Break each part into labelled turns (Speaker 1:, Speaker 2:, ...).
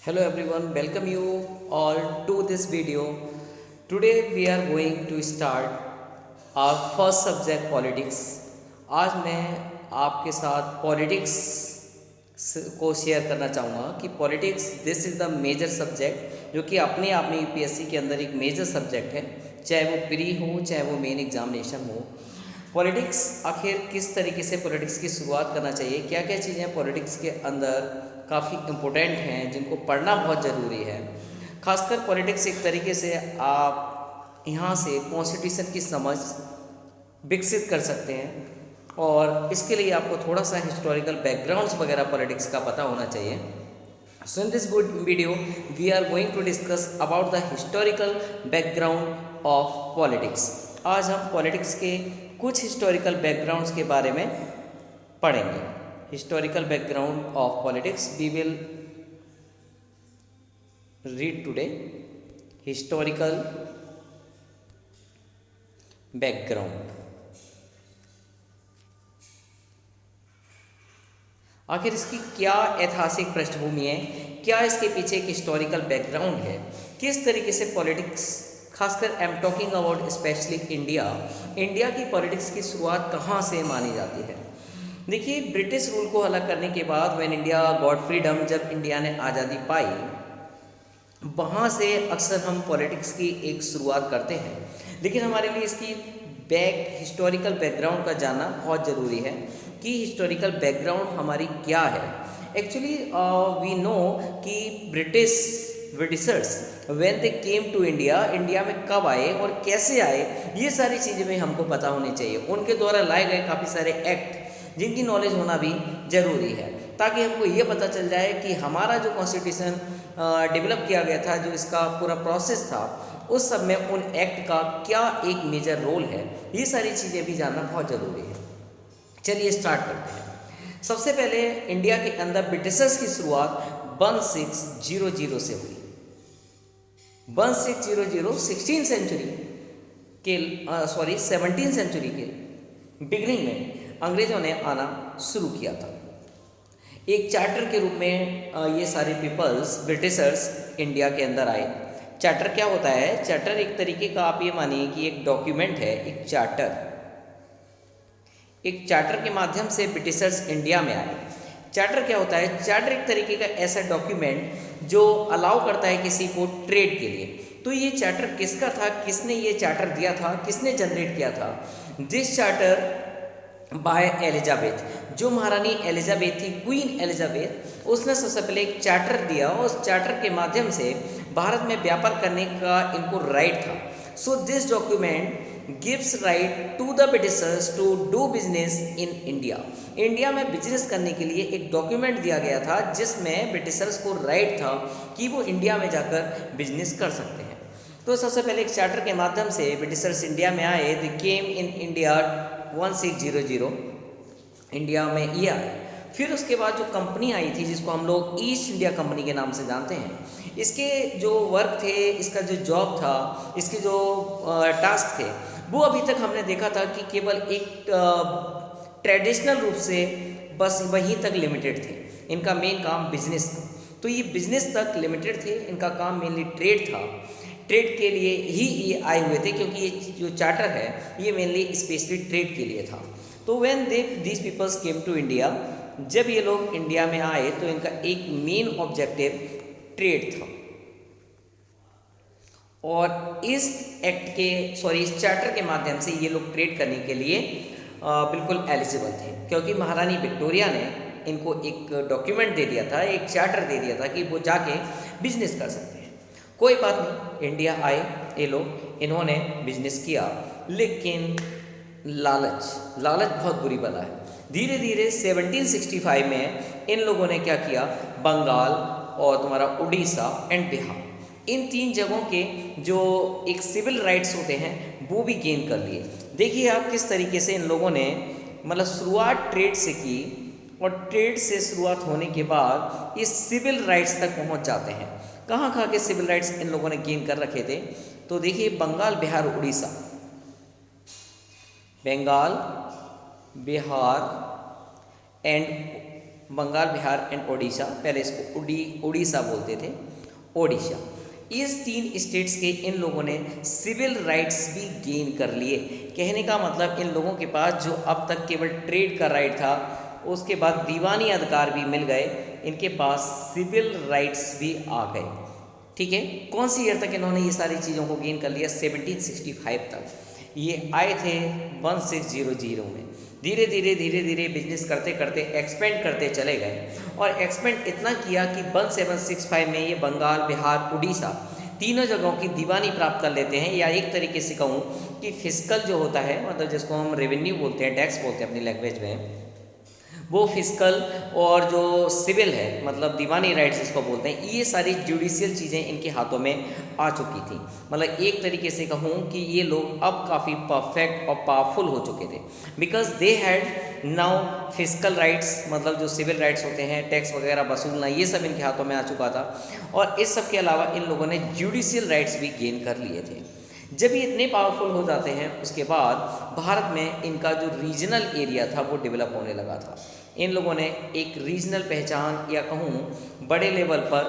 Speaker 1: Hello everyone, welcome you all to this video. Today we are going to start our first subject politics. आज मैं आपके साथ politics को share करना चाहूँगा कि politics this is the major subject जो कि अपने आप में यूपीएससी के अंदर एक मेजर सब्जेक्ट है, चाहे वो प्री हो चाहे वो मेन एग्जामिनेशन हो। पॉलिटिक्स आखिर किस तरीके से पॉलिटिक्स की शुरुआत करना चाहिए, क्या क्या चीज़ें पॉलिटिक्स के अंदर काफ़ी इम्पोर्टेंट हैं जिनको पढ़ना बहुत ज़रूरी है। खासकर पॉलिटिक्स एक तरीके से आप यहाँ से कॉन्स्टिट्यूशन की समझ विकसित कर सकते हैं और इसके लिए आपको थोड़ा सा हिस्टोरिकल बैकग्राउंड्स वगैरह पॉलिटिक्स का पता होना चाहिए। So in this good video we are going to discuss about the historical background of politics. आज हम पॉलिटिक्स के कुछ हिस्टोरिकल बैकग्राउंड्स के बारे में पढ़ेंगे। Historical background of politics we will read today. Historical background, आखिर इसकी क्या ऐतिहासिक पृष्ठभूमि है, क्या इसके पीछे एक हिस्टोरिकल बैकग्राउंड है, किस तरीके से पॉलिटिक्स, खासकर I am talking about specially India की पॉलिटिक्स की शुरुआत कहाँ से मानी जाती है। देखिए, ब्रिटिश रूल को अलग करने के बाद व्हेन इंडिया गॉट फ्रीडम, जब इंडिया ने आज़ादी पाई, वहाँ से अक्सर हम पॉलिटिक्स की एक शुरुआत करते हैं। लेकिन हमारे लिए इसकी हिस्टोरिकल बैकग्राउंड का जानना बहुत ज़रूरी है कि हिस्टोरिकल बैकग्राउंड हमारी क्या है। एक्चुअली वी नो कि Britishers when they came to India में कब आए और कैसे आए, ये सारी चीज़ें में हमको पता होनी चाहिए। उनके द्वारा लाए गए काफ़ी सारे एक्ट जिनकी नॉलेज होना भी ज़रूरी है, ताकि हमको ये पता चल जाए कि हमारा जो कॉन्स्टिट्यूशन डेवलप किया गया था, जो इसका पूरा प्रोसेस था, उस सब में उन एक्ट का क्या एक मेजर रोल है, ये सारी चीज़ें भी जानना बहुत ज़रूरी है। चलिए स्टार्ट करते हैं। सबसे पहले इंडिया के अंदर ब्रिटिशर्स की शुरुआत 1600 से हुई। 1600 17 सेंचुरी के बिगनिंग में अंग्रेज़ों ने आना शुरू किया था। एक चार्टर के रूप में ये सारे पीपल्स ब्रिटिशर्स इंडिया के अंदर आए। चार्टर क्या होता है? चार्टर एक तरीके का, आप ये मानिए कि एक डॉक्यूमेंट है, एक चार्टर के माध्यम से ब्रिटिशर्स इंडिया में आए। चार्टर क्या होता है? चार्टर एक तरीके का ऐसा डॉक्यूमेंट जो अलाउ करता है किसी को ट्रेड के लिए। तो ये चार्टर किसका था, किसने ये चार्टर दिया था, किसने जनरेट किया था? दिस चार्टर बाय एलिजाबेथ, जो महारानी एलिजाबेथ थी, क्वीन एलिजाबेथ, उसने सबसे पहले एक चार्टर दिया। उस चार्टर के माध्यम से भारत में व्यापार करने का इनको राइट था। So this document gives right to the Britishers to do business in India में बिजनेस करने के लिए एक डॉक्यूमेंट दिया गया था, जिसमें ब्रिटिशर्स को राइट था कि वो इंडिया में जाकर बिजनेस कर सकते हैं। तो सबसे पहले एक चार्टर के माध्यम से ब्रिटिशर्स इंडिया में आए। दे केम इन इंडिया 1600, इंडिया में ये आए। फिर उसके बाद जो कंपनी आई थी, जिसको हम लोग ईस्ट इंडिया कंपनी के नाम से जानते हैं, इसके जो वर्क थे, इसका जो जॉब था, इसके जो टास्क थे, वो अभी तक हमने देखा था कि केवल एक ट्रेडिशनल रूप से बस वहीं तक लिमिटेड थे। इनका मेन काम बिजनेस था, तो ये बिजनेस तक लिमिटेड थे। इनका काम मेनली ट्रेड था। ट्रेड के लिए ही ये आए हुए थे, क्योंकि ये जो चार्टर है ये मेनली स्पेशली ट्रेड के लिए था। तो when these peoples came to India, जब ये लोग इंडिया में आए तो इनका एक मेन ऑब्जेक्टिव ट्रेड था। और इस चार्टर के माध्यम से ये लोग ट्रेड करने के लिए बिल्कुल एलिजिबल थे, क्योंकि महारानी विक्टोरिया ने इनको एक डॉक्यूमेंट दे दिया था, एक चार्टर दे दिया था कि वो जाके बिजनेस कर सकते हैं। कोई बात नहीं, इंडिया आए ये लोग, इन्होंने बिजनेस किया, लेकिन लालच बहुत बुरी बला है। धीरे धीरे 1765 में इन लोगों ने क्या किया, बंगाल और तुम्हारा उड़ीसा एंड बिहार, इन 3 जगहों के जो एक सिविल राइट्स होते हैं वो भी गेन कर लिए। देखिए आप किस तरीके से इन लोगों ने मतलब शुरुआत ट्रेड से की, और ट्रेड से शुरुआत होने के बाद इस सिविल राइट्स तक पहुंच जाते हैं। कहाँ के सिविल राइट्स इन लोगों ने गेन कर रखे थे? तो देखिए, बंगाल, बिहार, उड़ीसा, बंगाल, बिहार एंड बंगाल, बिहार एंड ओडिशा, पहले इसको उड़ीसा बोलते थे, ओडिशा। इस 3 स्टेट्स के इन लोगों ने सिविल राइट्स भी गेन कर लिए। कहने का मतलब इन लोगों के पास जो अब तक केवल ट्रेड का राइट था, उसके बाद दीवानी अधिकार भी मिल गए, इनके पास सिविल राइट्स भी आ गए। ठीक है, कौन सी ईयर तक इन्होंने ये सारी चीज़ों को गेन कर लिया? 1765 तक ये आए थे 1600 में। धीरे धीरे बिजनेस करते करते एक्सपेंड करते चले गए और एक्सपेंड इतना किया कि 1765 में ये बंगाल, बिहार, उड़ीसा तीनों जगहों की दीवानी प्राप्त कर लेते हैं। या एक तरीके से कहूँ कि फिस्कल जो होता है, मतलब जिसको हम रेवेन्यू बोलते हैं, टैक्स बोलते हैं अपनी लैंग्वेज में, वो फिस्कल और जो सिविल है मतलब दीवानी राइट्स जिसको बोलते हैं, ये सारी जुडिशियल चीज़ें इनके हाथों में आ चुकी थी। मतलब एक तरीके से कहूँ कि ये लोग अब काफ़ी परफेक्ट और पावरफुल हो चुके थे, because they had now fiscal rights, मतलब जो सिविल राइट्स होते हैं, टैक्स वगैरह वसूलना, ये सब इनके हाथों में आ चुका था। और इस सब के अलावा इन लोगों ने जुडिशियल राइट्स भी गेन कर लिए थे। जब ये इतने पावरफुल हो जाते हैं, उसके बाद भारत में इनका जो रीजनल एरिया था वो डेवलप होने लगा था। इन लोगों ने एक रीजनल पहचान या कहूँ बड़े लेवल पर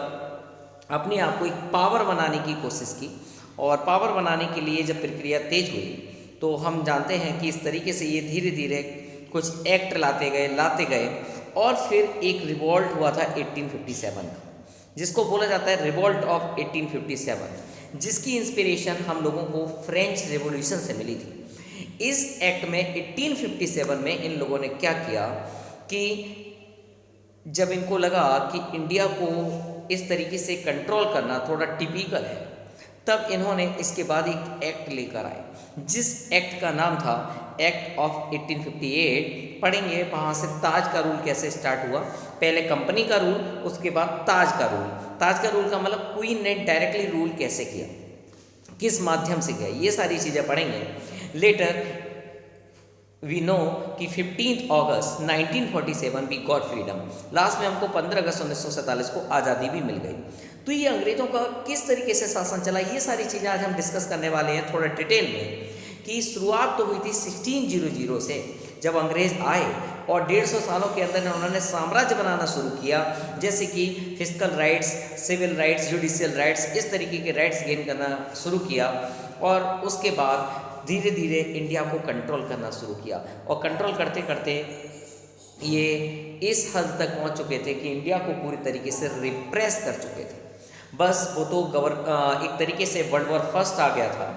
Speaker 1: अपने आप को एक पावर बनाने की कोशिश की। और पावर बनाने के लिए जब प्रक्रिया तेज हुई तो हम जानते हैं कि इस तरीके से ये धीरे धीरे कुछ एक्ट लाते गए और फिर एक रिवॉल्ट हुआ था 1857 का, जिसको बोला जाता है रिवॉल्ट ऑफ 1857, जिसकी इंस्पिरेशन हम लोगों को फ्रेंच रेवोल्यूशन से मिली थी। इस एक्ट में 1857 में इन लोगों ने क्या किया कि जब इनको लगा कि इंडिया को इस तरीके से कंट्रोल करना थोड़ा टिपिकल है, तब इन्होंने इसके बाद एक एक्ट लेकर आए, जिस एक्ट का नाम था एक्ट ऑफ 1858। पढ़ेंगे वहाँ से ताज का रूल कैसे स्टार्ट हुआ, पहले कंपनी का रूल, उसके बाद ताज का रूल। ताज का रूल का मतलब क्वीन ने डायरेक्टली रूल कैसे किया, किस माध्यम से किया, ये सारी चीज़ें पढ़ेंगे। लेटर वी नो कि 15 अगस्त 1947 वी गॉट फ्रीडम। लास्ट में हमको 15 अगस्त 1947 को आज़ादी भी मिल गई। तो ये अंग्रेज़ों का किस तरीके से शासन चला, ये सारी चीज़ें आज हम डिस्कस करने वाले हैं थोड़ा डिटेल में। कि शुरुआत तो हुई थी 1600 से, जब अंग्रेज़ आए और 150 सालों के अंदर उन्होंने साम्राज्य बनाना शुरू किया, जैसे कि fiscal rights, civil rights, judicial rights, इस तरीके के राइट्स गेन करना शुरू किया। और उसके बाद धीरे धीरे इंडिया को कंट्रोल करना शुरू किया और कंट्रोल करते करते ये इस हद तक पहुंच चुके थे कि इंडिया को पूरी तरीके से रिप्रेस कर चुके थे। बस वो तो एक तरीके से वर्ल्ड वॉर फर्स्ट आ गया था,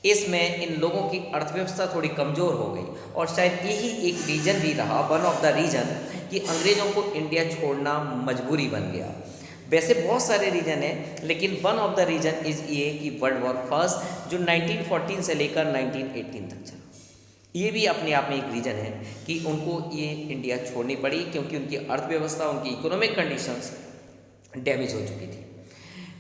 Speaker 1: इसमें इन लोगों की अर्थव्यवस्था थोड़ी कमज़ोर हो गई और शायद यही एक रीज़न भी रहा, वन ऑफ द रीज़न, कि अंग्रेज़ों को इंडिया छोड़ना मजबूरी बन गया। वैसे बहुत सारे रीज़न हैं, लेकिन one of the reason is ये कि वर्ल्ड वॉर फर्स्ट जो 1914 से लेकर 1918 तक चला, ये भी अपने आप में एक रीज़न है कि उनको ये इंडिया छोड़नी पड़ी, क्योंकि उनकी अर्थव्यवस्था, उनकी इकोनॉमिक कंडीशंस डैमेज हो चुकी थी।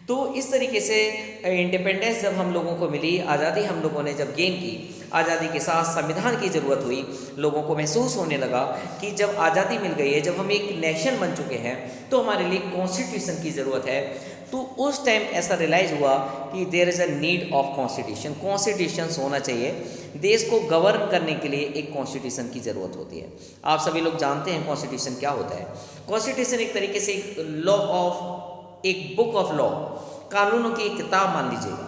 Speaker 1: तो इस तरीके से इंडिपेंडेंस जब हम लोगों को मिली, आज़ादी हम लोगों ने जब गेन की, आज़ादी के साथ संविधान की ज़रूरत हुई। लोगों को महसूस होने लगा कि जब आज़ादी मिल गई है, जब हम एक नेशन बन चुके हैं, तो हमारे लिए कॉन्स्टिट्यूशन की ज़रूरत है। तो उस टाइम ऐसा रियलाइज़ हुआ कि there is a need of constitution, constitution होना चाहिए। देश को गवर्न करने के लिए एक कॉन्स्टिट्यूशन की ज़रूरत होती है। आप सभी लोग जानते हैं कॉन्स्टिट्यूशन क्या होता है। कॉन्स्टिट्यूशन एक तरीके से एक लॉ ऑफ, एक बुक ऑफ लॉ, कानूनों की एक किताब मान लीजिएगा,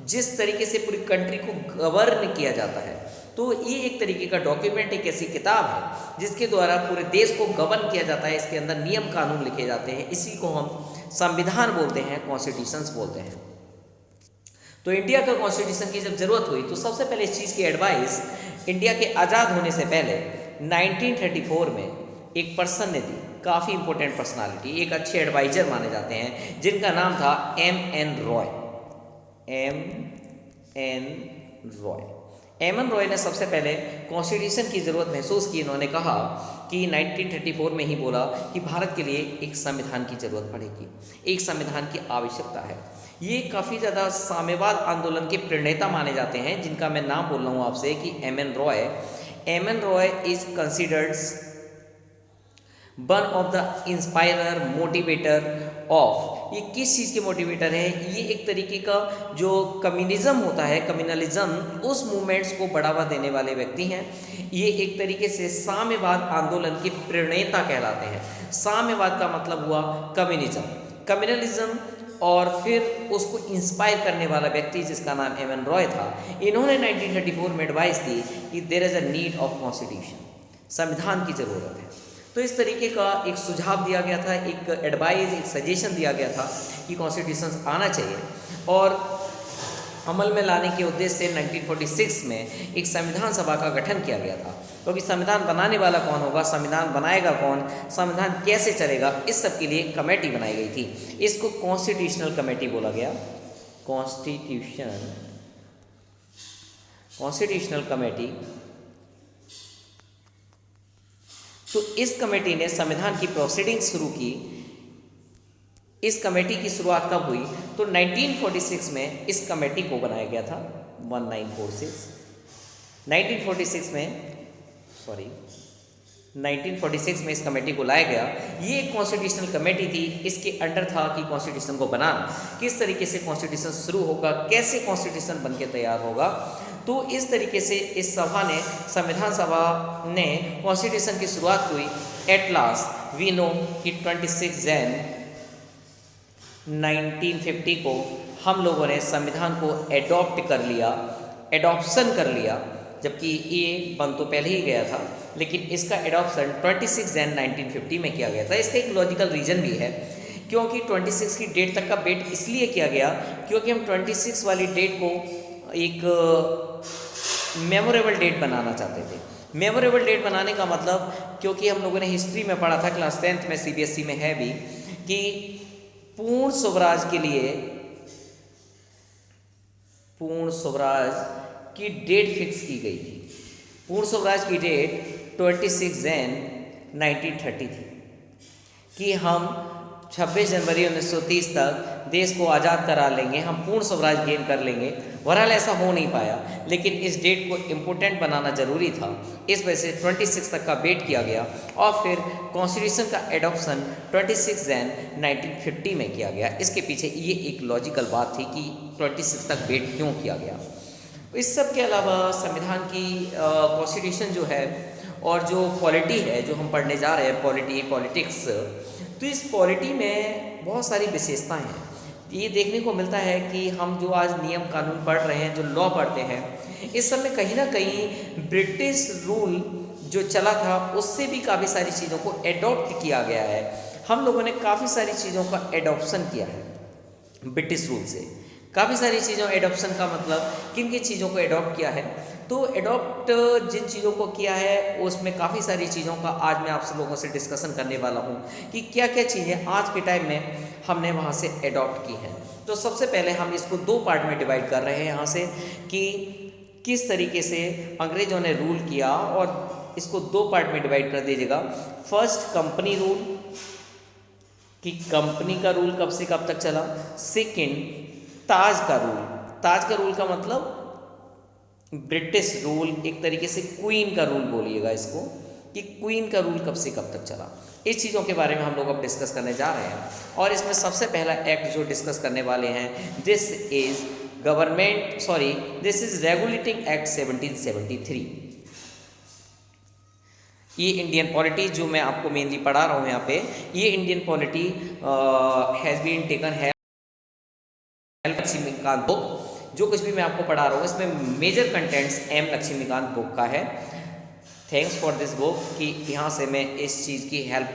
Speaker 1: जिस तरीके से पूरी कंट्री को गवर्न किया जाता है। तो ये एक तरीके का डॉक्यूमेंट, एक ऐसी किताब है जिसके द्वारा पूरे देश को गवर्न किया जाता है। इसके अंदर नियम कानून लिखे जाते हैं, इसी को हम संविधान बोलते हैं, कॉन्स्टिट्यूशंस बोलते हैं। तो इंडिया का कॉन्स्टिट्यूशन की जब ज़रूरत हुई तो सबसे पहले इस चीज़ की एडवाइस इंडिया के आज़ाद होने से पहले 1934 में एक पर्सन ने दी, काफ़ी इंपॉर्टेंट पर्सनालिटी, एक अच्छे एडवाइजर माने जाते हैं, जिनका नाम था M.N. रॉय। M.N. रॉय ने सबसे पहले कॉन्स्टिट्यूशन की ज़रूरत महसूस की। इन्होंने कहा कि 1934 में ही बोला कि भारत के लिए एक संविधान की ज़रूरत पड़ेगी, एक संविधान की आवश्यकता है। ये काफ़ी ज़्यादा साम्यवाद आंदोलन के प्रणेता माने जाते हैं, जिनका मैं नाम बोल रहा हूँ आपसे कि M.N. Roy. M.N. Roy is considered one of the inspirer motivator of, ये किस चीज़ के मोटिवेटर है? ये एक तरीके का जो कम्युनिज्म होता है, कम्युनलिज्म, उस मूवमेंट्स को बढ़ावा देने वाले व्यक्ति हैं। ये एक तरीके से साम्यवाद आंदोलन के प्रणेता कहलाते हैं। साम्यवाद का मतलब हुआ कम्युनिज्म, कम्युनलिज्म, और फिर उसको इंस्पायर करने वाला व्यक्ति जिसका नाम एम एन रॉय था। इन्होंने 1934 में एडवाइस दी कि there is a need of constitution, संविधान की ज़रूरत है। तो इस तरीके का एक सुझाव दिया गया था, एक एडवाइस, एक सजेशन दिया गया था कि कॉन्स्टिट्यूशन आना चाहिए, और अमल में लाने के उद्देश्य से 1946 में एक संविधान सभा का गठन किया गया था। क्योंकि संविधान बनाने वाला कौन होगा, संविधान बनाएगा कौन, संविधान कैसे चलेगा, इस सब के लिए एक कमेटी बनाई गई थी। इसको कॉन्स्टिट्यूशनल कमेटी बोला गया, कॉन्स्टिट्यूशनल कमेटी। तो इस कमेटी ने संविधान की प्रोसीडिंग शुरू की। इस कमेटी की शुरुआत कब हुई? तो 1946 में इस कमेटी को बनाया गया था, 1946 में इस कमेटी को लाया गया। ये एक कॉन्स्टिट्यूशनल कमेटी थी। इसके अंडर था कि कॉन्स्टिट्यूशन को बनाना, किस तरीके से कॉन्स्टिट्यूशन शुरू होगा, कैसे कॉन्स्टिट्यूशन बनके तैयार होगा। तो इस तरीके से इस सभा ने, संविधान सभा ने कॉन्स्टिट्यूशन की शुरुआत हुई। एट लास्ट वी नो कि 26 जैन 1950 को हम लोगों ने संविधान को एडॉप्ट कर लिया, एडॉप्शन कर लिया, जबकि ये बन तो पहले ही गया था, लेकिन इसका एडॉप्शन 26 जैन 1950 में किया गया था। इसका एक लॉजिकल रीज़न भी है, क्योंकि 26 की डेट तक का वेट इसलिए किया गया क्योंकि हम 26 वाली डेट को एक मेमोरेबल डेट बनाना चाहते थे। मेमोरेबल डेट बनाने का मतलब, क्योंकि हम लोगों ने हिस्ट्री में पढ़ा था, क्लास 10th में CBSE में है भी, कि पूर्ण स्वराज के लिए, पूर्ण स्वराज की डेट फिक्स की गई थी। पूर्ण स्वराज की डेट 26 जैन 1930 थी कि हम 26 जनवरी 1930 तक देश को आज़ाद करा लेंगे, हम पूर्ण स्वराज गेन कर लेंगे। बहरहाल ऐसा हो नहीं पाया, लेकिन इस डेट को इम्पोर्टेंट बनाना ज़रूरी था, इस वजह से 26 तक का वेट किया गया, और फिर कॉन्स्टिट्यूशन का एडॉप्शन 26 जैन 1950 में किया गया। इसके पीछे ये एक लॉजिकल बात थी कि 26 तक वेट क्यों किया गया। इस सब के अलावा संविधान की कॉन्स्टिट्यूशन जो है, और जो पॉलिटी है जो हम पढ़ने जा रहे हैं, पॉलिटिक्स, तो इस पॉलिटी में बहुत सारी विशेषताएं हैं। ये देखने को मिलता है कि हम जो आज नियम कानून पढ़ रहे हैं, जो लॉ पढ़ते हैं, इस सब में कहीं ना कहीं ब्रिटिश रूल जो चला था उससे भी काफ़ी सारी चीज़ों को एडॉप्ट किया गया है। हम लोगों ने काफ़ी सारी चीज़ों का एडॉप्शन किया है ब्रिटिश रूल से। काफ़ी सारी चीज़ों एडॉप्शन का मतलब किन किन चीज़ों को एडॉप्ट किया है, तो एडॉप्ट जिन चीज़ों को किया है उसमें काफ़ी सारी चीज़ों का आज मैं आप सब लोगों से डिस्कशन करने वाला हूँ कि क्या क्या चीज़ें आज के टाइम में हमने वहाँ से एडॉप्ट की हैं। तो सबसे पहले हम इसको दो पार्ट में डिवाइड कर रहे हैं यहाँ से, कि किस तरीके से अंग्रेज़ों ने रूल किया, और इसको दो पार्ट में डिवाइड कर दीजिएगा। फर्स्ट, कंपनी रूल, कि कंपनी का रूल कब से कब तक चला। सेकेंड, ताज का रूल। ताज का रूल का मतलब ब्रिटिश रूल, एक तरीके से क्वीन का रूल बोलिएगा इसको, कि क्वीन का रूल कब से कब तक चला। इस चीज़ों के बारे में हम लोग अब डिस्कस करने जा रहे हैं। और इसमें सबसे पहला एक्ट जो डिस्कस करने वाले हैं, दिस इज रेगुलेटिंग एक्ट 1773। ये इंडियन पॉलिटी जो मैं आपको मेनली पढ़ा रहा हूँ यहाँ पे, ये Indian polity has been taken है लक्ष्मीकांत बुक। जो कुछ भी मैं आपको पढ़ा रहा हूँ इसमें major contents M Laxmikanth book का है। थैंक्स फॉर दिस बुक कि यहाँ से मैं इस चीज़ की हेल्प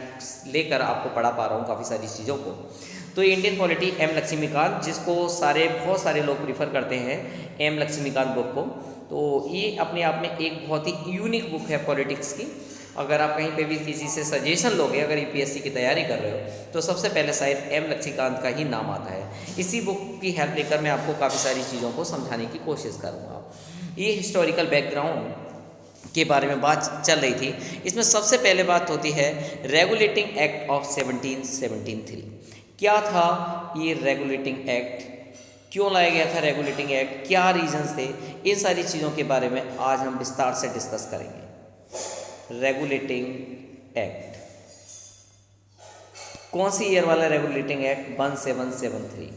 Speaker 1: लेकर आपको पढ़ा पा रहा हूँ काफ़ी सारी चीज़ों को। तो ये इंडियन पॉलिटी एम लक्ष्मीकांत, जिसको बहुत सारे लोग प्रीफर करते हैं एम लक्ष्मीकांत बुक को। तो ये अपने आप में एक बहुत ही यूनिक बुक है पॉलिटिक्स की। अगर आप कहीं पे भी किसी से सजेशन लोगे, अगर यूपीएससी की तैयारी कर रहे हो, तो सबसे पहले शायद एम लक्ष्मीकांत का ही नाम आता है। इसी बुक की हेल्प लेकर मैं आपको काफ़ी सारी चीज़ों को समझाने की कोशिश करूँगा। ये हिस्टोरिकल बैकग्राउंड के बारे में बात चल रही थी। इसमें सबसे पहले बात होती है रेगुलेटिंग एक्ट ऑफ 1773। क्या था ये रेगुलेटिंग एक्ट, क्यों लाया गया था रेगुलेटिंग एक्ट, क्या रीजंस थे, इन सारी चीज़ों के बारे में आज हम विस्तार से डिस्कस करेंगे। रेगुलेटिंग एक्ट कौन सी ईयर वाला रेगुलेटिंग एक्ट? 1773।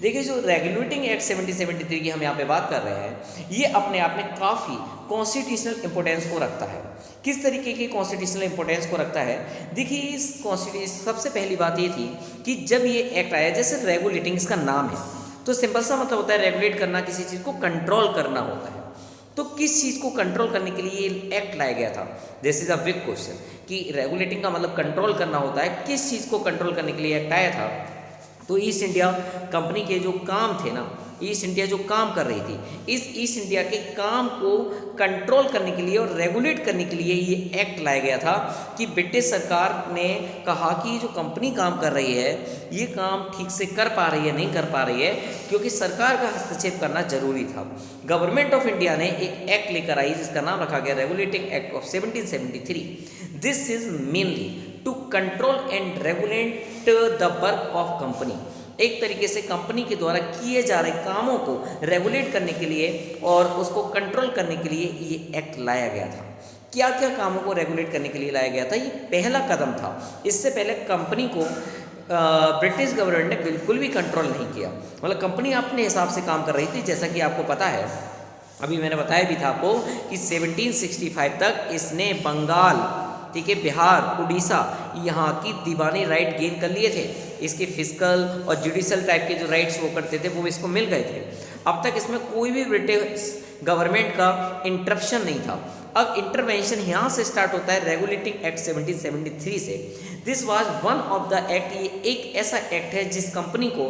Speaker 1: देखिए जो रेगुलेटिंग एक्ट 1773 की हम यहाँ पे बात कर रहे हैं, ये अपने आप में काफ़ी कॉन्स्टिट्यूशनल इंपॉर्टेंस को रखता है। किस तरीके की कॉन्स्टिट्यूशनल इंपॉर्टेंस को रखता है? देखिए इस कॉन्स्टिट्यूशन सबसे पहली बात ये थी कि जब ये एक्ट आया, जैसे रेगुलेटिंग इसका नाम है, तो सिंपल सा मतलब होता है रेगुलेट करना, किसी चीज़ को कंट्रोल करना होता है। तो किस चीज़ को कंट्रोल करने के लिए ये एक्ट लाया गया था? This is a big question कि रेगुलेटिंग का मतलब कंट्रोल करना होता है, किस चीज़ को कंट्रोल करने के लिए एक्ट आया था? तो ईस्ट इंडिया कंपनी के जो काम थे ना, ईस्ट इंडिया जो काम कर रही थी, इस ईस्ट इंडिया के काम को कंट्रोल करने के लिए और रेगुलेट करने के लिए ये एक्ट लाया गया था कि ब्रिटिश सरकार ने कहा कि ये जो कंपनी काम कर रही है, ये काम ठीक से कर पा रही है नहीं कर पा रही है, क्योंकि सरकार का हस्तक्षेप करना जरूरी था। गवर्नमेंट ऑफ इंडिया ने एक एक्ट लेकर आई जिसका नाम रखा गया regulating act of 1773। This is mainly to control and regulate the work of company. एक तरीके से कंपनी के द्वारा किए जा रहे कामों को रेगुलेट करने के लिए और उसको कंट्रोल करने के लिए ये एक्ट लाया गया था। क्या क्या कामों को रेगुलेट करने के लिए लाया गया था? ये पहला कदम था। इससे पहले कंपनी को ब्रिटिश गवर्नमेंट ने बिल्कुल भी कंट्रोल नहीं किया, मतलब कंपनी अपने हिसाब से काम कर रही थी। जैसा कि आपको पता है, अभी मैंने बताया भी था आपको कि 1765 तक इसने बंगाल, ठीक है, बिहार, उड़ीसा, यहाँ की दीवानी राइट गेन कर लिए थे। इसके फिजिकल और जुडिशल टाइप के जो राइट्स वो करते थे वो इसको मिल गए थे। अब तक इसमें कोई भी ब्रिटिश गवर्नमेंट का इंटरप्शन नहीं था। अब इंटरवेंशन यहाँ से स्टार्ट होता है रेगुलेटिंग एक्ट 1773 से। This was one of the act, ये एक ऐसा एक्ट है जिस कंपनी को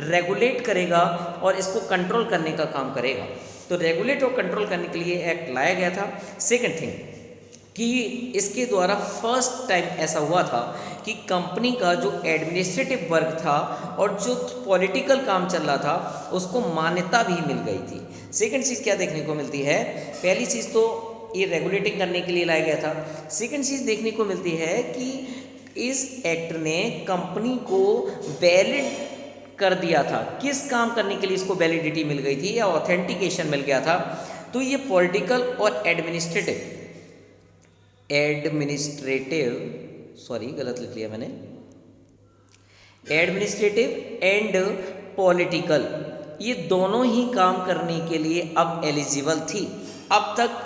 Speaker 1: रेगुलेट करेगा और इसको कंट्रोल करने का काम करेगा। तो रेगुलेट और कंट्रोल करने के लिए एक्ट लाया गया था। सेकेंड थिंग कि इसके द्वारा फर्स्ट टाइम ऐसा हुआ था कि कंपनी का जो एडमिनिस्ट्रेटिव वर्क था और जो पॉलिटिकल काम चल रहा था उसको मान्यता भी मिल गई थी। सेकंड चीज़ क्या देखने को मिलती है? पहली चीज़ तो ये रेगुलेटिंग करने के लिए लाया गया था। सेकंड चीज़ देखने को मिलती है कि इस एक्ट ने कंपनी को वैलिड कर दिया था। किस काम करने के लिए इसको वैलिडिटी मिल गई थी या ऑथेंटिकेशन मिल गया था? तो ये पॉलिटिकल और गलत लिख लिया मैंने, एडमिनिस्ट्रेटिव एंड पॉलिटिकल, ये दोनों ही काम करने के लिए अब एलिजिबल थी। अब तक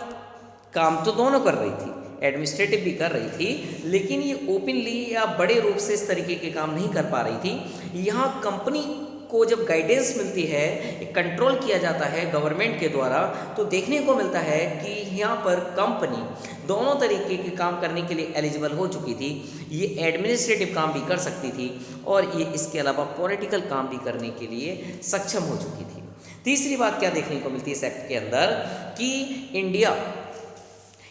Speaker 1: काम तो दोनों कर रही थी, एडमिनिस्ट्रेटिव भी कर रही थी, लेकिन ये ओपनली या बड़े रूप से इस तरीके के काम नहीं कर पा रही थी। यहाँ कंपनी को जब गाइडेंस मिलती है, कंट्रोल किया जाता है गवर्नमेंट के द्वारा, तो देखने को मिलता है कि यहाँ पर कंपनी दोनों तरीके के काम करने के लिए एलिजिबल हो चुकी थी। ये एडमिनिस्ट्रेटिव काम भी कर सकती थी और ये इसके अलावा पॉलिटिकल काम भी करने के लिए सक्षम हो चुकी थी। तीसरी बात क्या देखने को मिलती है इस एक्ट के अंदर कि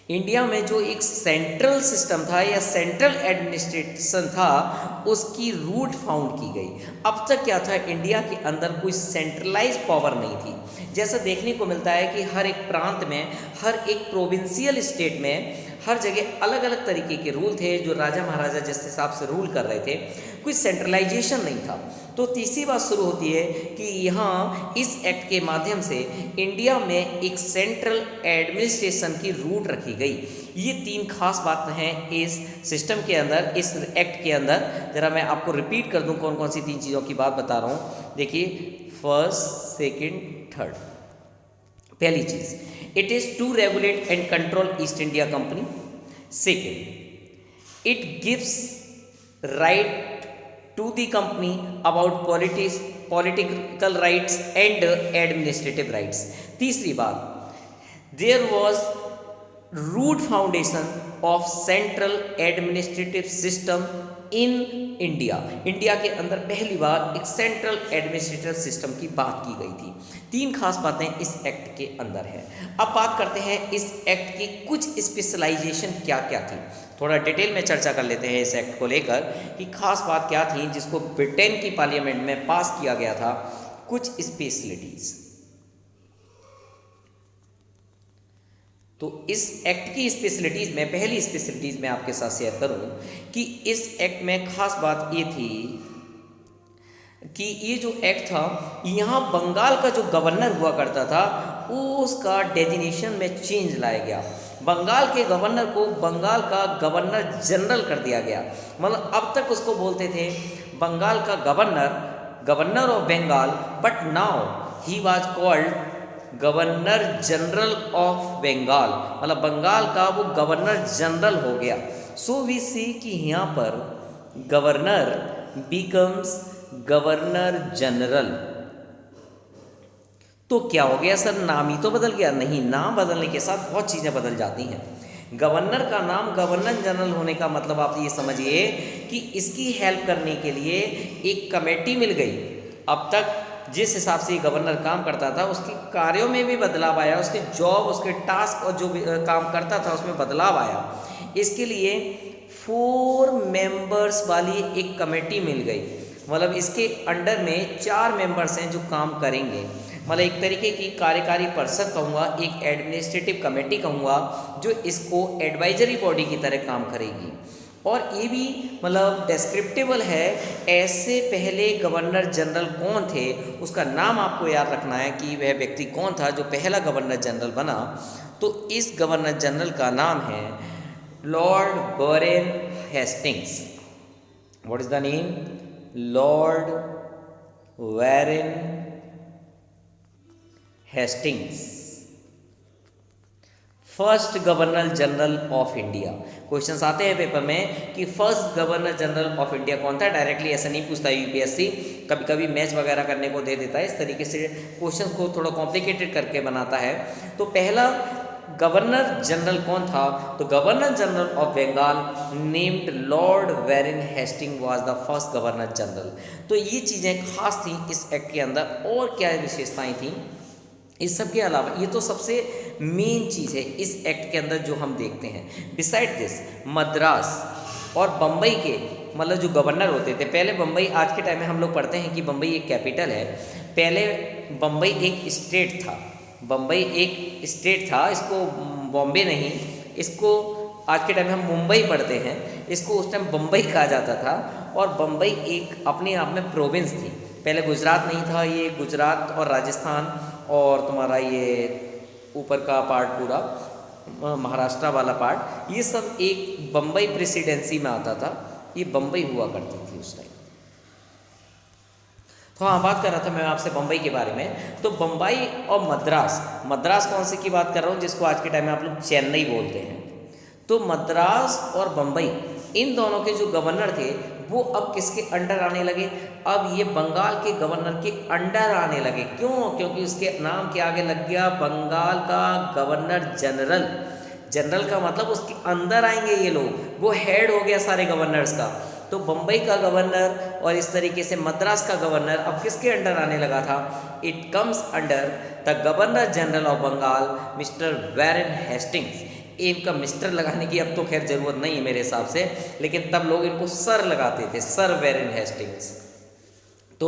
Speaker 1: इंडिया में जो एक सेंट्रल सिस्टम था या सेंट्रल एडमिनिस्ट्रेशन था, उसकी रूट फाउंड की गई। अब तक क्या था, इंडिया के अंदर कोई सेंट्रलाइज पावर नहीं थी। जैसा देखने को मिलता है कि हर एक प्रांत में, हर एक प्रोविंशियल स्टेट में, हर जगह अलग अलग तरीके के रूल थे जो राजा महाराजा जिस हिसाब से रूल कर रहे थे, कोई सेंट्रलाइजेशन नहीं था। तो तीसरी बात शुरू होती है कि यहाँ इस एक्ट के माध्यम से इंडिया में एक सेंट्रल एडमिनिस्ट्रेशन की रूट रखी गई। ये तीन खास बातें हैं इस सिस्टम के अंदर, इस एक्ट के अंदर। ज़रा मैं आपको रिपीट कर दूँ कौन कौन सी तीन चीज़ों की बात बता रहा हूँ। देखिए, फर्स्ट, सेकेंड, थर्ड। पहली चीज़, it is to regulate and control East India Company. Second, it gives right to the company about political rights and administrative rights. तीसरी बात, there was root foundation of central administrative system in India. India के अंदर पहली बार एक central administrative system की बात की गई थी। तीन खास बातें इस एक्ट के अंदर है। अब बात करते हैं इस एक्ट की कुछ स्पेशलाइजेशन क्या क्या थी। थोड़ा डिटेल में चर्चा कर लेते हैं इस एक्ट को लेकर कि खास बात क्या थी जिसको ब्रिटेन की पार्लियामेंट में पास किया गया था। कुछ स्पेशलिटीज, तो इस एक्ट की स्पेशलिटीज में पहली स्पेशलिटीज मैं आपके साथ शेयर करूं कि इस एक्ट में खास बात ये थी कि ये जो एक्ट था, यहाँ बंगाल का जो गवर्नर हुआ करता था उसका डेजिग्नेशन में चेंज लाया गया। बंगाल के गवर्नर को बंगाल का गवर्नर जनरल कर दिया गया। मतलब अब तक उसको बोलते थे बंगाल का governor of Bengal, but now he was called governor general of Bengal. मतलब बंगाल का वो गवर्नर जनरल हो गया। सो वी सी कि यहाँ पर गवर्नर बिकम्स गवर्नर जनरल। तो क्या हो गया सर, नाम ही तो बदल गया? नहीं, नाम बदलने के साथ बहुत चीज़ें बदल जाती हैं। गवर्नर का नाम गवर्नर जनरल होने का मतलब आप ये समझिए कि इसकी हेल्प करने के लिए एक कमेटी मिल गई। अब तक जिस हिसाब से गवर्नर काम करता था उसके कार्यों में भी बदलाव आया, उसके जॉब, उसके टास्क और जो भी काम करता था उसमें बदलाव आया। इसके लिए 4 मेंबर्स वाली एक कमेटी मिल गई। मतलब इसके अंडर में 4 मेंबर्स हैं जो काम करेंगे। मतलब एक तरीके की कार्यकारी परिषद कहूँगा, एक एडमिनिस्ट्रेटिव कमेटी कहूँगा, जो इसको एडवाइजरी बॉडी की तरह काम करेगी। और ये भी मतलब डिस्क्रिप्टिबल है। ऐसे पहले गवर्नर जनरल कौन थे उसका नाम आपको याद रखना है कि वह व्यक्ति कौन था जो पहला गवर्नर जनरल बना। तो इस गवर्नर जनरल का नाम है Lord Warren Hastings. What is the name? Lord Warren Hastings, first governor general of India. Questions आते हैं पेपर में कि first governor general of India कौन था। डायरेक्टली ऐसा नहीं पूछता यूपीएससी, कभी कभी मैच वगैरह करने को दे देता है। इस तरीके से क्वेश्चंस को थोड़ा कॉम्प्लिकेटेड करके बनाता है। तो पहला गवर्नर जनरल कौन था? तो governor general of Bengal named Lord Warren Hastings was the first governor general. तो ये चीज़ें खास थी इस एक्ट के अंदर। और क्या विशेषताएं थी इस सब के अलावा? ये तो सबसे मेन चीज़ है इस एक्ट के अंदर जो हम देखते हैं। बिसाइड दिस मद्रास और बम्बई के मतलब जो गवर्नर होते थे पहले, बम्बई आज के टाइम में हम लोग पढ़ते हैं कि बम्बई एक कैपिटल है। पहले बम्बई एक स्टेट था। बम्बई एक स्टेट था, इसको बॉम्बे नहीं, इसको आज के टाइम में हम मुंबई पढ़ते हैं, इसको उस टाइम बम्बई कहा जाता था। और बम्बई एक अपने आप में प्रोविंस थी। पहले गुजरात नहीं था, ये गुजरात और राजस्थान और तुम्हारा ये ऊपर का पार्ट पूरा महाराष्ट्र वाला पार्ट, ये सब एक बम्बई प्रेसिडेंसी में आता था। ये बम्बई हुआ करती थी उस टाइम। तो हाँ, बात कर रहा था मैं आपसे बम्बई के बारे में। तो बम्बई और मद्रास, मद्रास कौन से की बात कर रहा हूँ? जिसको आज के टाइम में आप लोग चेन्नई बोलते हैं। तो मद्रास और बम्बई, इन दोनों के जो गवर्नर थे वो अब किसके अंडर आने लगे? अब ये बंगाल के गवर्नर के अंडर आने लगे। क्यों? क्योंकि उसके नाम के आगे लग गया बंगाल का गवर्नर जनरल। जनरल का मतलब उसके अंदर आएंगे ये लोग, वो हेड हो गया सारे गवर्नर्स का। तो बम्बई का गवर्नर और इस तरीके से मद्रास का गवर्नर अब किसके अंडर आने लगा था? It comes under the governor general of Bengal mister Warren Hastings. इनका मिस्टर लगाने की अब तो खैर ज़रूरत नहीं है मेरे हिसाब से, लेकिन तब लोग इनको सर लगाते थे, सर वॉरेन हेस्टिंग्स। तो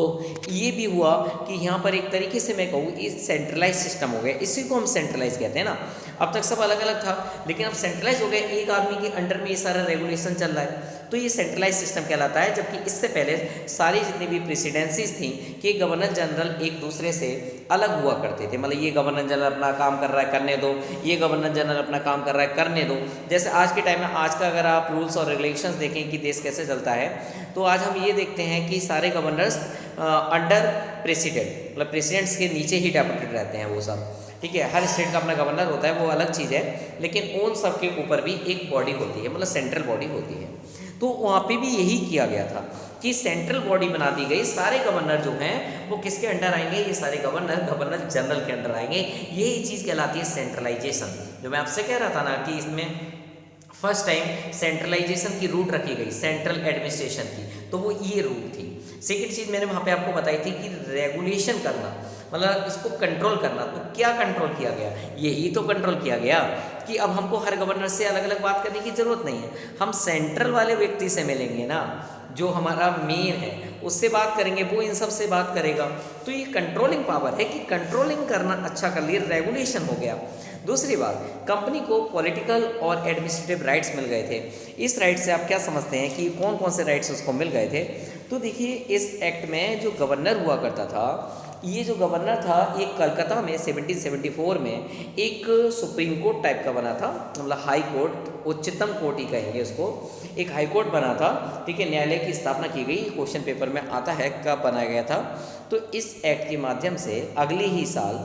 Speaker 1: ये भी हुआ कि यहाँ पर एक तरीके से मैं कहूँ ये सेंट्रलाइज सिस्टम हो गया। इसी को हम सेंट्रलाइज कहते हैं ना। अब तक सब अलग अलग था, लेकिन अब सेंट्रलाइज हो गया, एक आदमी के अंडर में ये सारा रेगुलेशन चल रहा है। तो ये सेंट्रलाइज सिस्टम कहलाता है। जबकि इससे पहले सारी जितनी भी प्रेसिडेंसीज थी कि गवर्नर जनरल एक दूसरे से अलग हुआ करते थे। मतलब ये गवर्नर जनरल अपना काम कर रहा है करने दो, ये गवर्नर जनरल अपना काम कर रहा है करने दो। जैसे आज के टाइम में आज का अगर आप रूल्स और रेगुलेशंस देखें कि देश कैसे चलता है, तो आज हम ये देखते हैं कि सारे गवर्नर्स अंडर प्रेसिडेंट, मतलब प्रेसिडेंट्स के नीचे ही डेपुटेड रहते हैं वो सब। ठीक है, हर स्टेट का अपना गवर्नर होता है, वो अलग चीज़ है, लेकिन उन सब के ऊपर भी एक बॉडी होती है, मतलब सेंट्रल बॉडी होती है। तो वहाँ पे भी यही किया गया था कि सेंट्रल बॉडी बना दी गई। सारे गवर्नर जो हैं वो किसके अंडर आएंगे? ये सारे गवर्नर गवर्नर जनरल के अंडर आएंगे। यही चीज़ कहलाती है सेंट्रलाइजेशन। जो मैं आपसे कह रहा था ना कि इसमें फर्स्ट टाइम सेंट्रलाइजेशन की रूट रखी गई, सेंट्रल एडमिनिस्ट्रेशन की, तो वो ये रूट थी। सेकेंड चीज़ मैंने वहाँ पे आपको बताई थी कि रेगुलेशन करना, मतलब इसको कंट्रोल करना। तो क्या कंट्रोल किया गया? यही तो कंट्रोल किया गया कि अब हमको हर गवर्नर से अलग अलग बात करने की ज़रूरत नहीं है। हम सेंट्रल वाले व्यक्ति से मिलेंगे ना, जो हमारा मेन है, उससे बात करेंगे, वो इन सब से बात करेगा। तो ये कंट्रोलिंग पावर है कि कंट्रोलिंग करना अच्छा कर लिए, रेगुलेशन हो गया। दूसरी बात, कंपनी को पॉलिटिकल और एडमिनिस्ट्रेटिव राइट्स मिल गए थे। इस राइट से आप क्या समझते हैं कि कौन कौन से राइट्स उसको मिल गए थे? तो देखिए, इस एक्ट में जो गवर्नर हुआ करता था ये जो गवर्नर था ये कलकत्ता में 1774 में एक सुप्रीम कोर्ट टाइप का बना था, मतलब हाई कोर्ट, उच्चतम कोर्ट ही कहेंगे उसको, एक हाई कोर्ट बना था, ठीक है। न्यायालय की स्थापना की गई, क्वेश्चन पेपर में आता है कब बनाया गया था। तो इस एक्ट के माध्यम से अगले ही साल,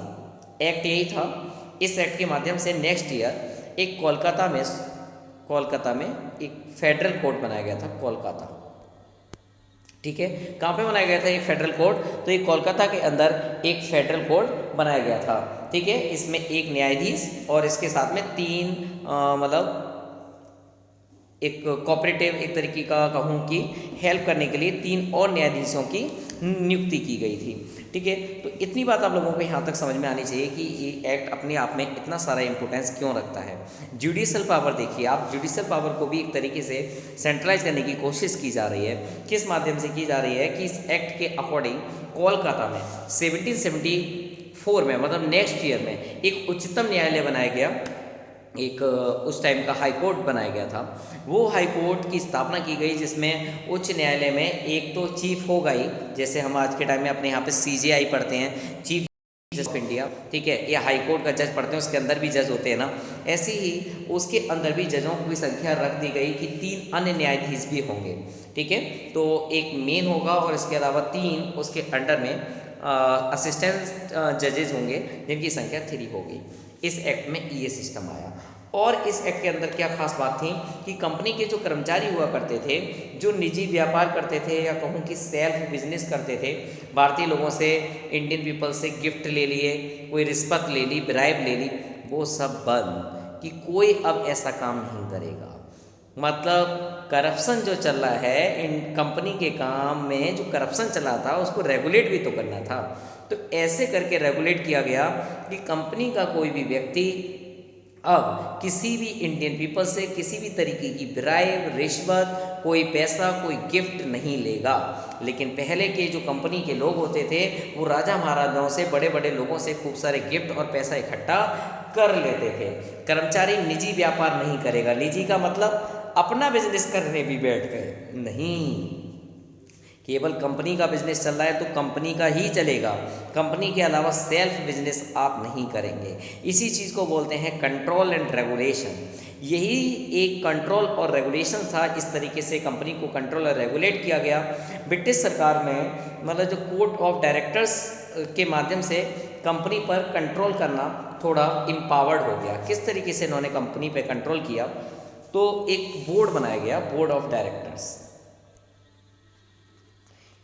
Speaker 1: एक्ट यही था, इस एक्ट के माध्यम से नेक्स्ट ईयर एक कोलकाता में एक फेडरल कोर्ट बनाया गया था, कोलकाता, ठीक है। कहाँ पे बनाया गया था ये फेडरल कोर्ट? तो ये कोलकाता के अंदर एक फेडरल कोर्ट बनाया गया था, ठीक है। इसमें एक न्यायाधीश और इसके साथ में 3 मतलब एक कोऑपरेटिव एक तरीके का कहूँ कि हेल्प करने के लिए 3 और न्यायाधीशों की नियुक्ति की गई थी, ठीक है। तो इतनी बात आप लोगों को यहाँ तक समझ में आनी चाहिए कि ये एक्ट अपने आप में इतना सारा इंपॉर्टेंस क्यों रखता है। जुडिशल पावर देखिए आप, जुडिशल पावर को भी एक तरीके से सेंट्रलाइज करने की कोशिश की जा रही है। किस माध्यम से की जा रही है कि इस एक्ट के अकॉर्डिंग कोलकाता में 1774 में, मतलब नेक्स्ट ईयर में, एक उच्चतम न्यायालय बनाया गया, एक उस टाइम का हाई कोर्ट बनाया गया था। वो हाई कोर्ट की स्थापना की गई जिसमें उच्च न्यायालय में एक तो चीफ होगा ही, जैसे हम आज के टाइम में अपने यहाँ पे CJI पढ़ते हैं, चीफ जज ऑफ इंडिया, ठीक है, या हाई कोर्ट का जज पढ़ते हैं, उसके अंदर भी जज होते हैं ना, ऐसे ही उसके अंदर भी जजों की संख्या रख दी गई कि 3 अन्य न्यायाधीश भी होंगे, ठीक है। तो एक मेन होगा और इसके अलावा 3 उसके अंडर में असिस्टेंट जजेस होंगे जिनकी संख्या 3 होगी। इस एक्ट में ये सिस्टम आया। और इस एक्ट के अंदर क्या खास बात थी कि कंपनी के जो कर्मचारी हुआ करते थे, जो निजी व्यापार करते थे या कहूँ कि सेल्फ बिजनेस करते थे, भारतीय लोगों से, इंडियन पीपल से गिफ्ट ले लिए, कोई रिश्वत ले ली, ब्राइब ले ली, वो सब बंद, कि कोई अब ऐसा काम नहीं करेगा। मतलब करप्शन जो चल रहा है इन कंपनी के काम में, जो करप्शन चला था उसको रेगुलेट भी तो करना था। तो ऐसे करके रेगुलेट किया गया कि कंपनी का कोई भी व्यक्ति अब किसी भी इंडियन पीपल से किसी भी तरीके की ब्राइब, रिश्वत, कोई पैसा, कोई गिफ्ट नहीं लेगा। लेकिन पहले के जो कंपनी के लोग होते थे वो राजा महाराजाओं से, बड़े बड़े लोगों से खूब सारे गिफ्ट और पैसा इकट्ठा कर लेते थे। कर्मचारी निजी व्यापार नहीं करेगा, निजी का मतलब अपना बिजनेस करने भी बैठ गए, नहीं, केवल कंपनी का बिजनेस चल रहा है तो कंपनी का ही चलेगा, कंपनी के अलावा सेल्फ बिजनेस आप नहीं करेंगे। इसी चीज़ को बोलते हैं कंट्रोल एंड रेगुलेशन। यही एक कंट्रोल और रेगुलेशन था, इस तरीके से कंपनी को कंट्रोल और रेगुलेट किया गया। ब्रिटिश सरकार में मतलब जो कोर्ट ऑफ डायरेक्टर्स के माध्यम से कंपनी पर कंट्रोल करना थोड़ा इम्पावर्ड हो गया। किस तरीके से इन्होंने कंपनी पर कंट्रोल किया, तो एक बोर्ड बनाया गया, बोर्ड ऑफ डायरेक्टर्स,